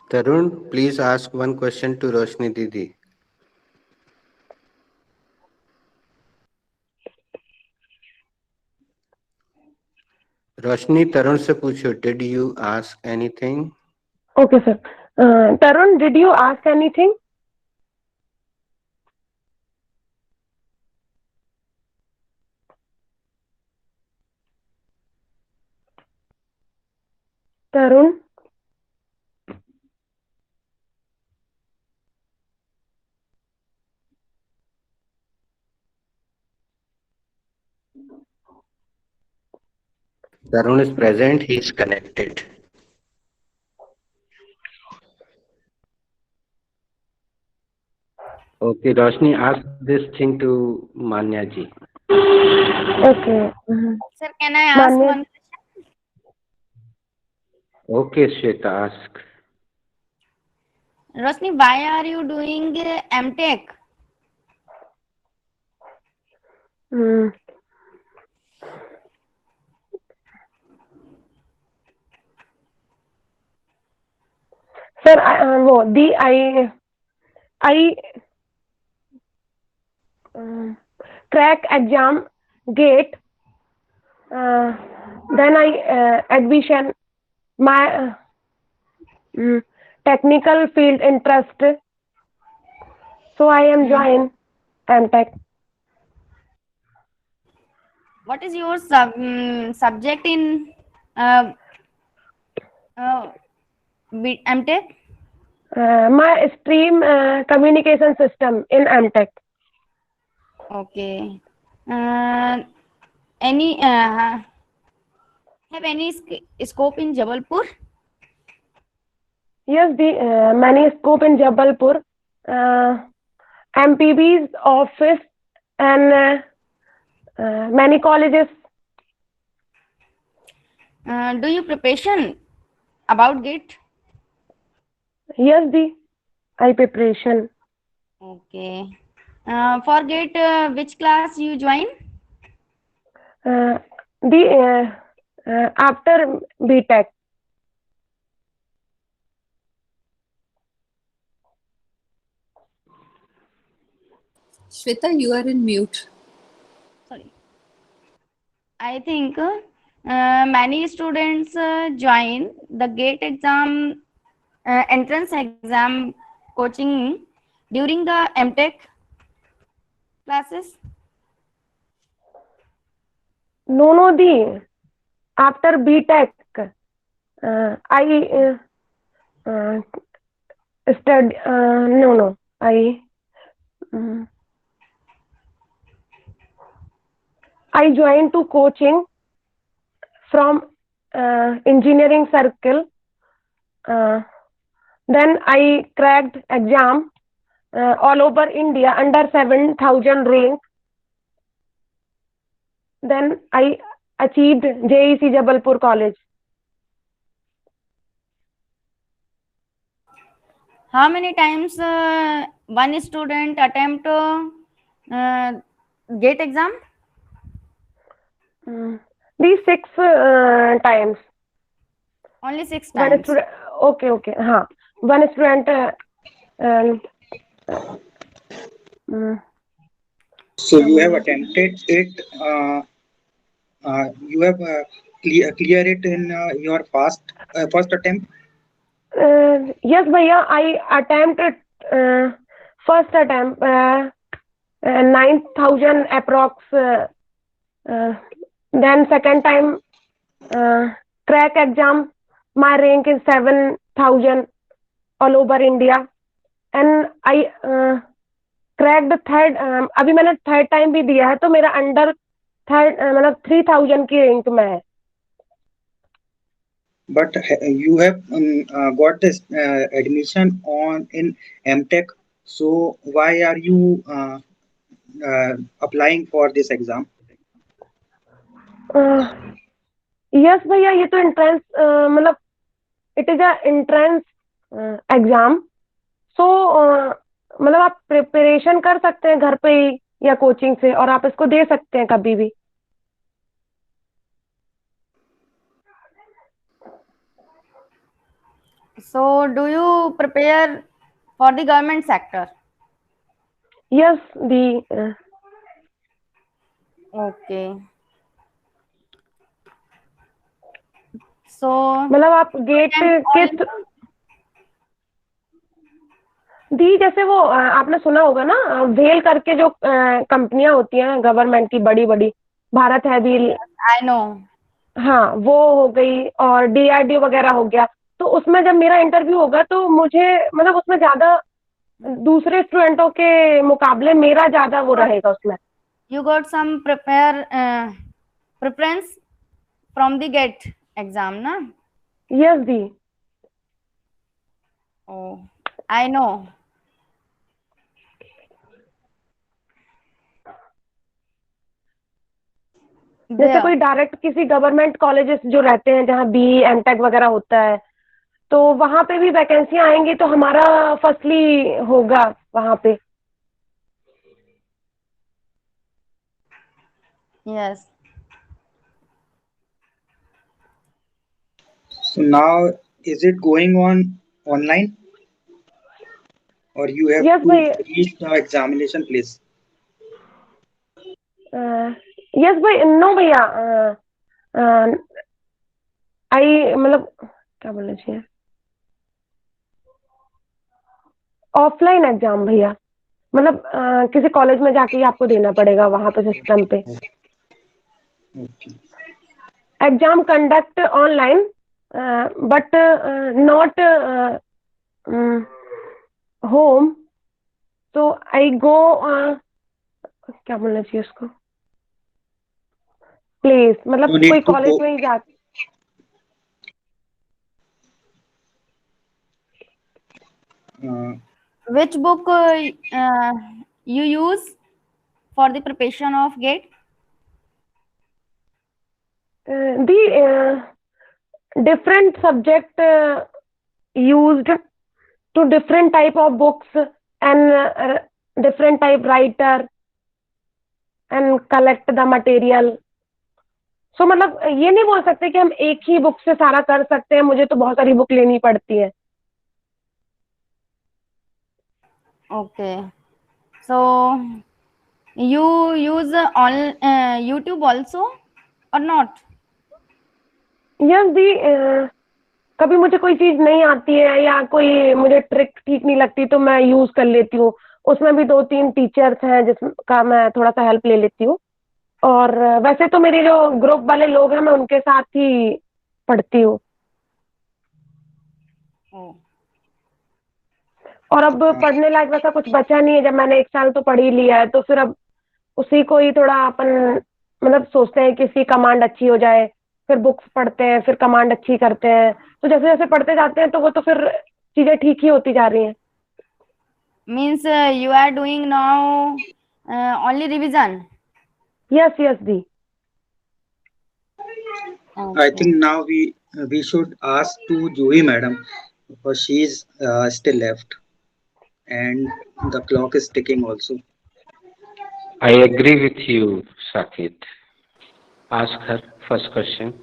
Tarun, please ask one question to Roshni Didi. रोशनी तरुण से पूछो. Did you ask anything? Okay, sir. Tarun, did you ask anything? Tarun? Tarun is present. He is connected. Okay, Roshni, ask this thing to Manya ji. Okay. Sir, can I ask Manya. one question? Okay, Shweta, ask. Rosni, why are you doing MTech? Hmm. Sir, I crack exam gate. Then I admission my technical field interest. So I am join MTech. What is your subject in MTech? My stream communication system in MTech. Okay. Any have any scope in Jabalpur? Yes, the many scope in Jabalpur, MPB's office, and many colleges. Do you preparation about GATE? Yes, the I preparation. Okay. For GATE, which class you join? The after BTech. Shweta, you are in mute. Sorry. I think many students join the GATE exam, entrance exam coaching during the MTech classes. No, the after BTech, I study. No, um, I joined to coaching from engineering circle. Then I cracked exam all over India under 7,000 rank. Then I achieved JEC Jabalpur College. How many times one student attempt GATE exam? These 6 times. Only 6 One times. student. Okay. हाँ. One student. So you have attempted it. You have clear it in your first attempt. Yes, भैया. I attempted first attempt 9,000 approx. Then second time crack exam. My rank is 7,000 all over India. And I cracked the third. अभी मैंने third time भी दिया है तो मेरा under third मतलब 3,000 की रैंक में है. But you have got this admission on in MTech. So why are you applying for this exam? Yes, भैया ये तो एंट्रेंस मतलब it is a entrance exam. So मतलब आप प्रिपरेशन कर सकते हैं घर पे ही या कोचिंग से और आप इसको दे सकते हैं कभी भी. So, do you prepare for the government sector? Yes, the Okay. So, मतलब आप गेट किस दी जैसे वो आपने सुना होगा ना वेल करके जो कंपनियां होती हैं गवर्नमेंट की बड़ी बड़ी भारत हैवी. I know. हाँ वो हो गई और DRDO वगैरह हो गया. तो उसमें जब मेरा इंटरव्यू होगा तो मुझे मतलब उसमें ज्यादा दूसरे स्टूडेंटों के मुकाबले मेरा ज्यादा वो रहेगा उसमें. You got some preference from the GATE exam, na? Yes, the. Oh, I know. जैसे कोई डायरेक्ट किसी गवर्नमेंट कॉलेजेस जो रहते हैं जहाँ BE MTech वगैरह होता है तो वहां पे भी वैकेंसियां आएंगी तो हमारा फर्स्टली होगा वहां पे. Yes. So now is it going on online or you have Yes, to bhai. reach the examination place? Yes, भाई. नो भैया आई मतलब क्या बोलना चाहिए ऑफलाइन एग्जाम भैया. मतलब किसी कॉलेज में जाके ही आपको देना पड़ेगा वहां पे सिस्टम पे. Okay. Exam conduct online but not home. तो आई गो क्या बोलना चाहिए उसको प्लेस मतलब You need कोई to कॉलेज go. में ही जाके. Uh, Which book you use for the preparation of GATE? The different subject used to different type of books and different type writer and collect the material. So मतलब ये नहीं बोल सकते कि हम एक ही बुक से सारा कर सकते हैं, मुझे तो बहुत सारी बुक लेनी पड़ती है. Okay. So you use all YouTube also or not? Yes, कभी मुझे कोई चीज नहीं आती है या कोई मुझे ट्रिक ठीक नहीं लगती तो मैं यूज कर लेती हूँ. उसमें भी 2-3 टीचर्स हैं जिसका मैं थोड़ा सा हेल्प ले लेती हूँ. और वैसे तो मेरे जो ग्रुप वाले लोग हैं मैं उनके साथ ही पढ़ती हूँ. Oh. और अब पढ़ने लायक वैसा कुछ बचा नहीं है. जब मैंने 1 साल तो पढ़ ही लिया है तो फिर अब उसी को ही थोड़ा अपन मतलब सोचते हैं कि इसकी कमांड अच्छी हो जाए, फिर बुक्स पढ़ते हैं, फिर कमांड अच्छी करते हैं. तो जैसे जैसे पढ़ते जाते हैं तो वो तो फिर चीजें ठीक ही होती जा रही हैं. Means you are doing now only revision. Yes, the. I think now we should ask to Juhi madam because she is still left and the clock is ticking also. I agree with you, Sakit. Ask her first question.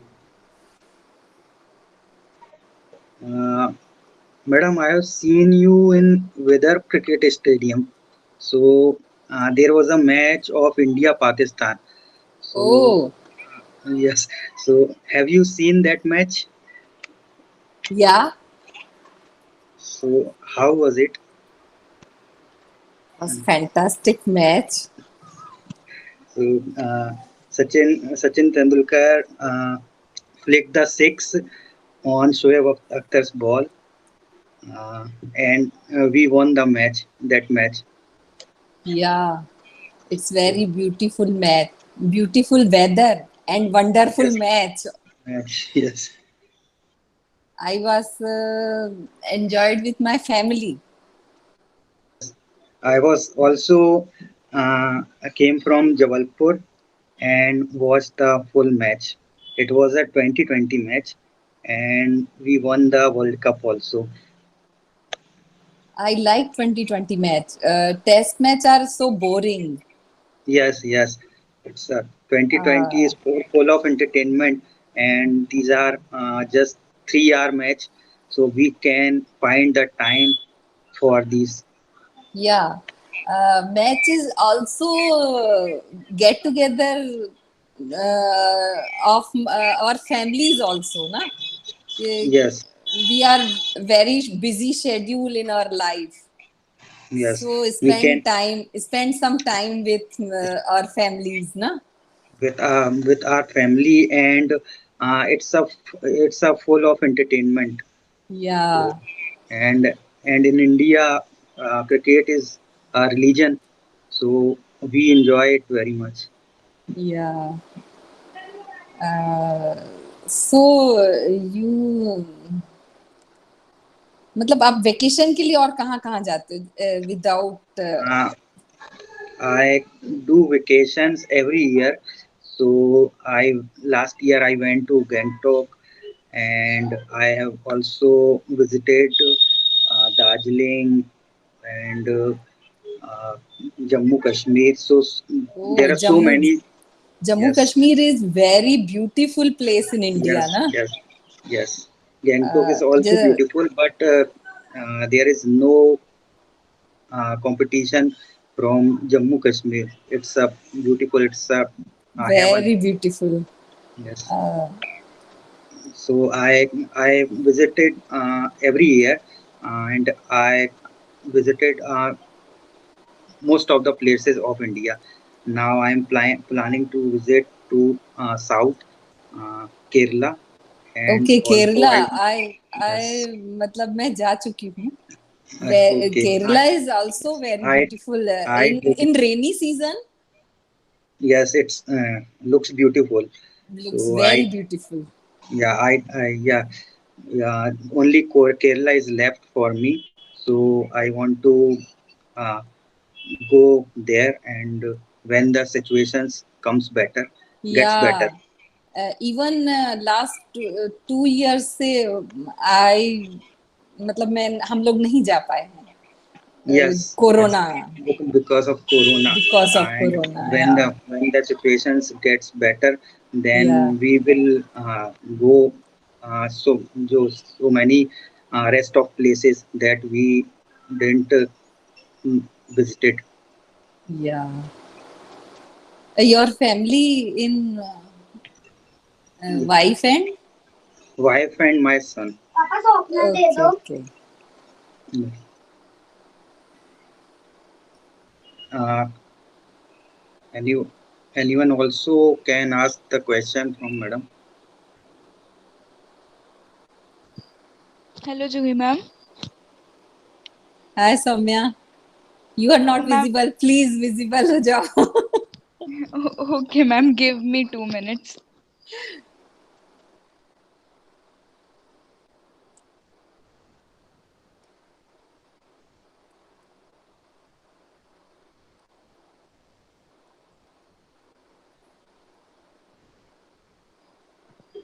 Madam, I have seen you in Weather Cricket Stadium. So there was a match of India Pakistan. So Oh, yes. So have you seen that match? yeah, So how was it? was fantastic match. So Sachin Tendulkar flicked the six on Shoaib Akhtar's ball, and we won the match. That match. Yeah, it's very beautiful match, beautiful weather, and wonderful Yes. match. Match. Yes. I was enjoyed with my family. I was also I came from Jabalpur and watched the full match. It was a 2020 match, and we won the World Cup also. I like 2020 match. Test match are so boring. Yes, yes. It's 2020 is full of entertainment, and these are just 3 hour match, so we can find the time for these. Yeah, matches also get together of our families also, na? Yes, We are very busy schedule in our life, yes. so We can spend some time with our families, na? with our family, and it's a full of entertainment. Yeah, And in India, cricket is a religion, so we enjoy it very much. yeah. So you मतलब आप vacation के लिए और कहाँ कहाँ जाते हो without Uh, I do vacations every year. So I last year I went to Gangtok, and I have also visited Darjeeling and uh, Jammu Kashmir. So there are so Jammu many. Jammu Yes, Kashmir is very beautiful place in India yes, ना yes, yes. Gangtok is also beautiful, but there is no competition from Jammu Kashmir. It's a beautiful. It's a heaven. Very beautiful Yes. So I visited every year, and I visited most of the places of India. Now I am planning to visit to South Kerala, and okay also Kerala I I yes मतलब मैं जा चुकी हूँ okay Kerala is also very I ब्यूटीफul I in did in rainy season yes it's looks beautiful. looks So very beautiful yeah, I yeah, only Kerala is left for me. So I want to uh, go there, and when the situations comes better, gets better. Yeah. Even last 2 years से I मतलब मैं हम लोग नहीं जा पाए हैं Yes, yes, corona because of Corona, because of and Corona. when Yeah. the situations gets better, Yeah. then we will go so many rest of places that we didn't visited. Yeah. Your family in wife and Wife and my son. okay, okay. Uh, any anyone also can ask the question from madam. Hello, Juhi ma'am. Hi Soumya. You are not Ma'am, visible. Please visible हो जाओ. okay, ma'am. Give me 2 minutes.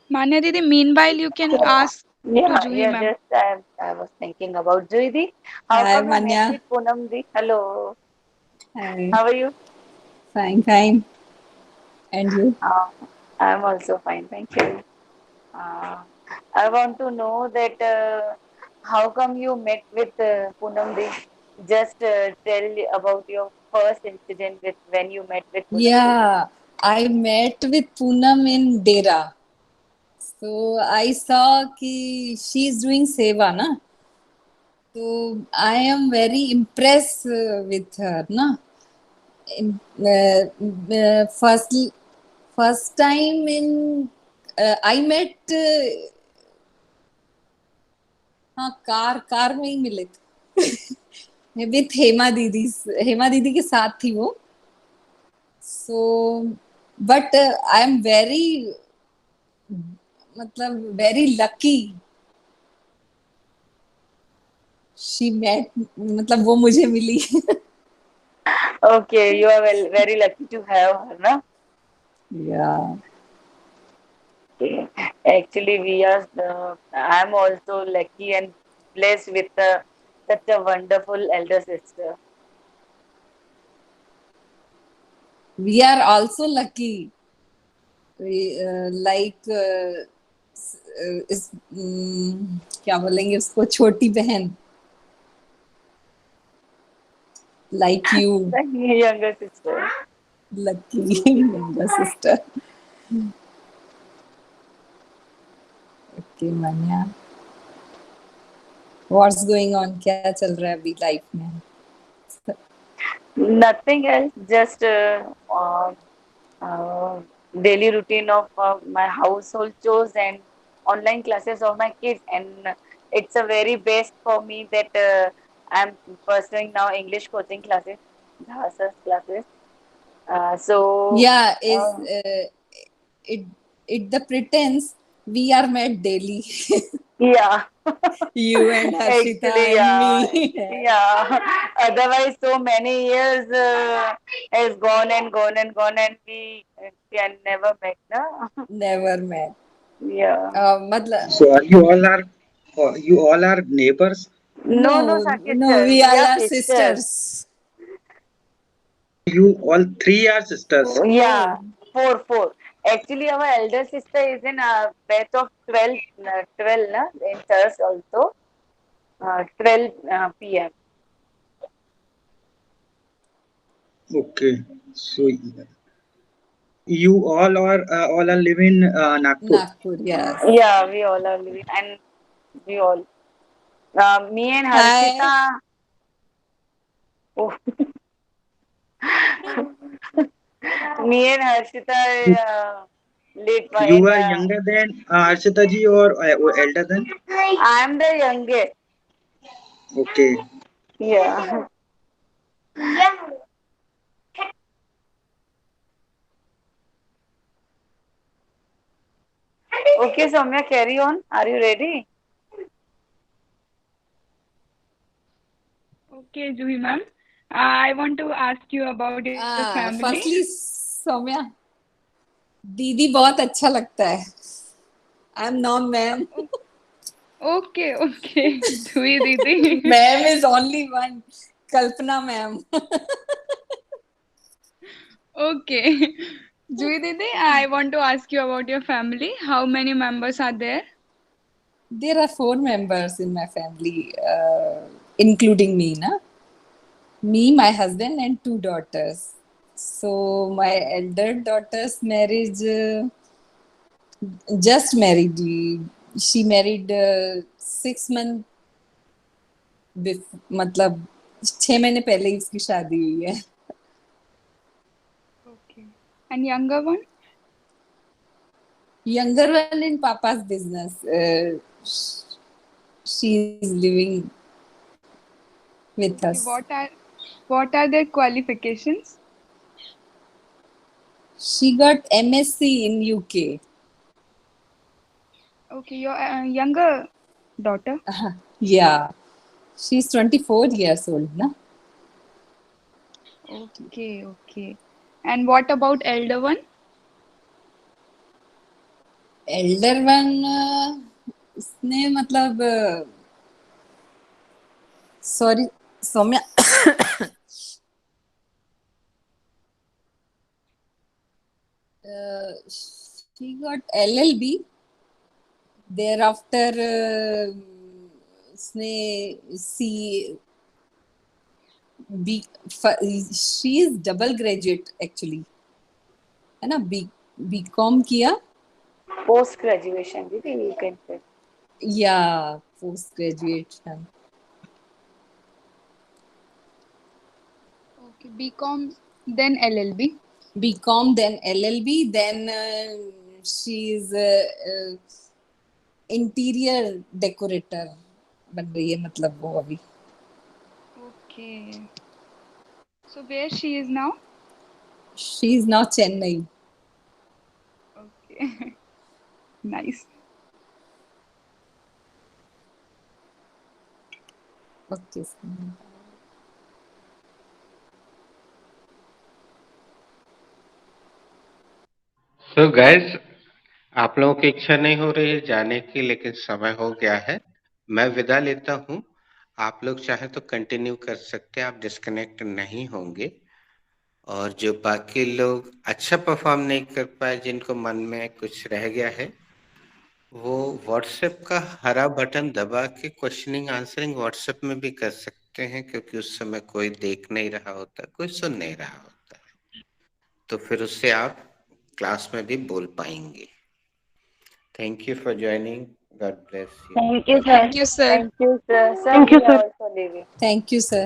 Manya Didi, meanwhile, you can ask to Yeah, Juhi yeah, ma'am. just I was thinking about Juidi. How Hi come you met Manya. with Poonam Di? Hello, Hi. how are you? Fine, fine. And you? Uh, I'm also fine, thank you. Uh, I want to know that how come you met with Poonam Di? Just tell about your first incident with when you met with Poonam Di. Yeah, I met with Poonam in Dera. So I saw कि she is doing seva, na? So I am very impressed with her, na? In, first time in I met हाँ car में ही मिले थे with Hema दीदी के साथ थी वो so but I am very मतलब वेरी लकी शी मेट मतलब वो मुझे मिली Okay, you are very lucky to have her, na? या Okay. Actually, we are. I'm also lucky and blessed with such a wonderful elder sister. We are also lucky like इस क्या बोलेंगे उसको छोटी बहन like you Like younger sister. lucky younger sister okay Manya what's going on क्या चल रहा है अभी लाइफ में Nothing else. Just uh, daily routine of my household chores and online classes of my kids, and it's a very best for me that I'm pursuing now English coaching classes, Bhasas classes. So. yeah is Uh, it it the pretense we are met daily Yeah, you and Harshita actually, and yeah, me yeah. Otherwise, so many years has gone and gone and gone, and we can never make, no? never met Yeah. मतलब So you all are neighbors. No, no, no Saket, we we all are are sisters. sisters You all three are sisters. Yeah, oh four. Actually, our elder sister is in a batch of 12, 12, na, in church also, 12 p.m. Okay. So you all are living in Nagpur. Nagpur yes Yeah, we all are living, and we all, me and hi Harshita. Oh, me and Harshita live You in. are younger than Harshita ji or elder than? I'm the youngest. Okay. Yeah. Okay, Soumya, carry on. Are you ready? Okay, Juhi ma'am. I want to ask you about your family. Firstly Saumya दीदी बहुत अच्छा लगता है. I am not ma'am. Okay, okay. Juhi Didi. Ma'am is only one. Kalpana ma'am. Okay. Juhi Didi, I want to ask you about your family. How many members are there? There are 4 members in my family, including me, na? Me, my husband, and 2 daughters. So my elder daughter's marriage just married. She married 6 months before, मतलब 6 महीने पहले ही उसकी शादी हुई है. Okay. And younger one? Younger one in Papa's business. She is living with Okay. us. What are their qualifications? She got MSc in UK. Okay, your younger daughter. Yeah, she's 24 years old, na? Okay, okay. And what about elder one? Elder one, उसने मतलब sorry, Saumya. She got LLB. Thereafter, उसने she is double graduate actually, है ना? BCom किया. Post graduation, Didi, you can say. Yeah, post graduation. Okay, BCom, then LLB. BCom, then LLB, then she is interior decorator बन रही है, मतलब वो अभी. Okay. So where she is now? She is now Chennai. Okay. Nice. Okay. So guys, आप लोगों की इच्छा नहीं हो रही है जाने की, लेकिन समय हो गया है. मैं विदा लेता हूं. आप लोग चाहे तो कंटिन्यू कर सकते हैं, आप डिस्कनेक्ट नहीं होंगे. और जो बाकी लोग अच्छा परफॉर्म नहीं कर पाए, जिनको मन में कुछ रह गया है, वो व्हाट्सएप का हरा बटन दबा के क्वेश्चनिंग आंसरिंग व्हाट्सएप में भी कर सकते हैं, क्योंकि उस समय कोई देख नहीं रहा होता, कोई सुन नहीं रहा होता है, तो फिर उससे आप क्लास में भी बोल पाएंगे. Thank you for joining. God bless you. Thank you, sir. Thank you, sir. Thank you, sir. Sir, Thank we you, are sir. also leaving. Thank you sir.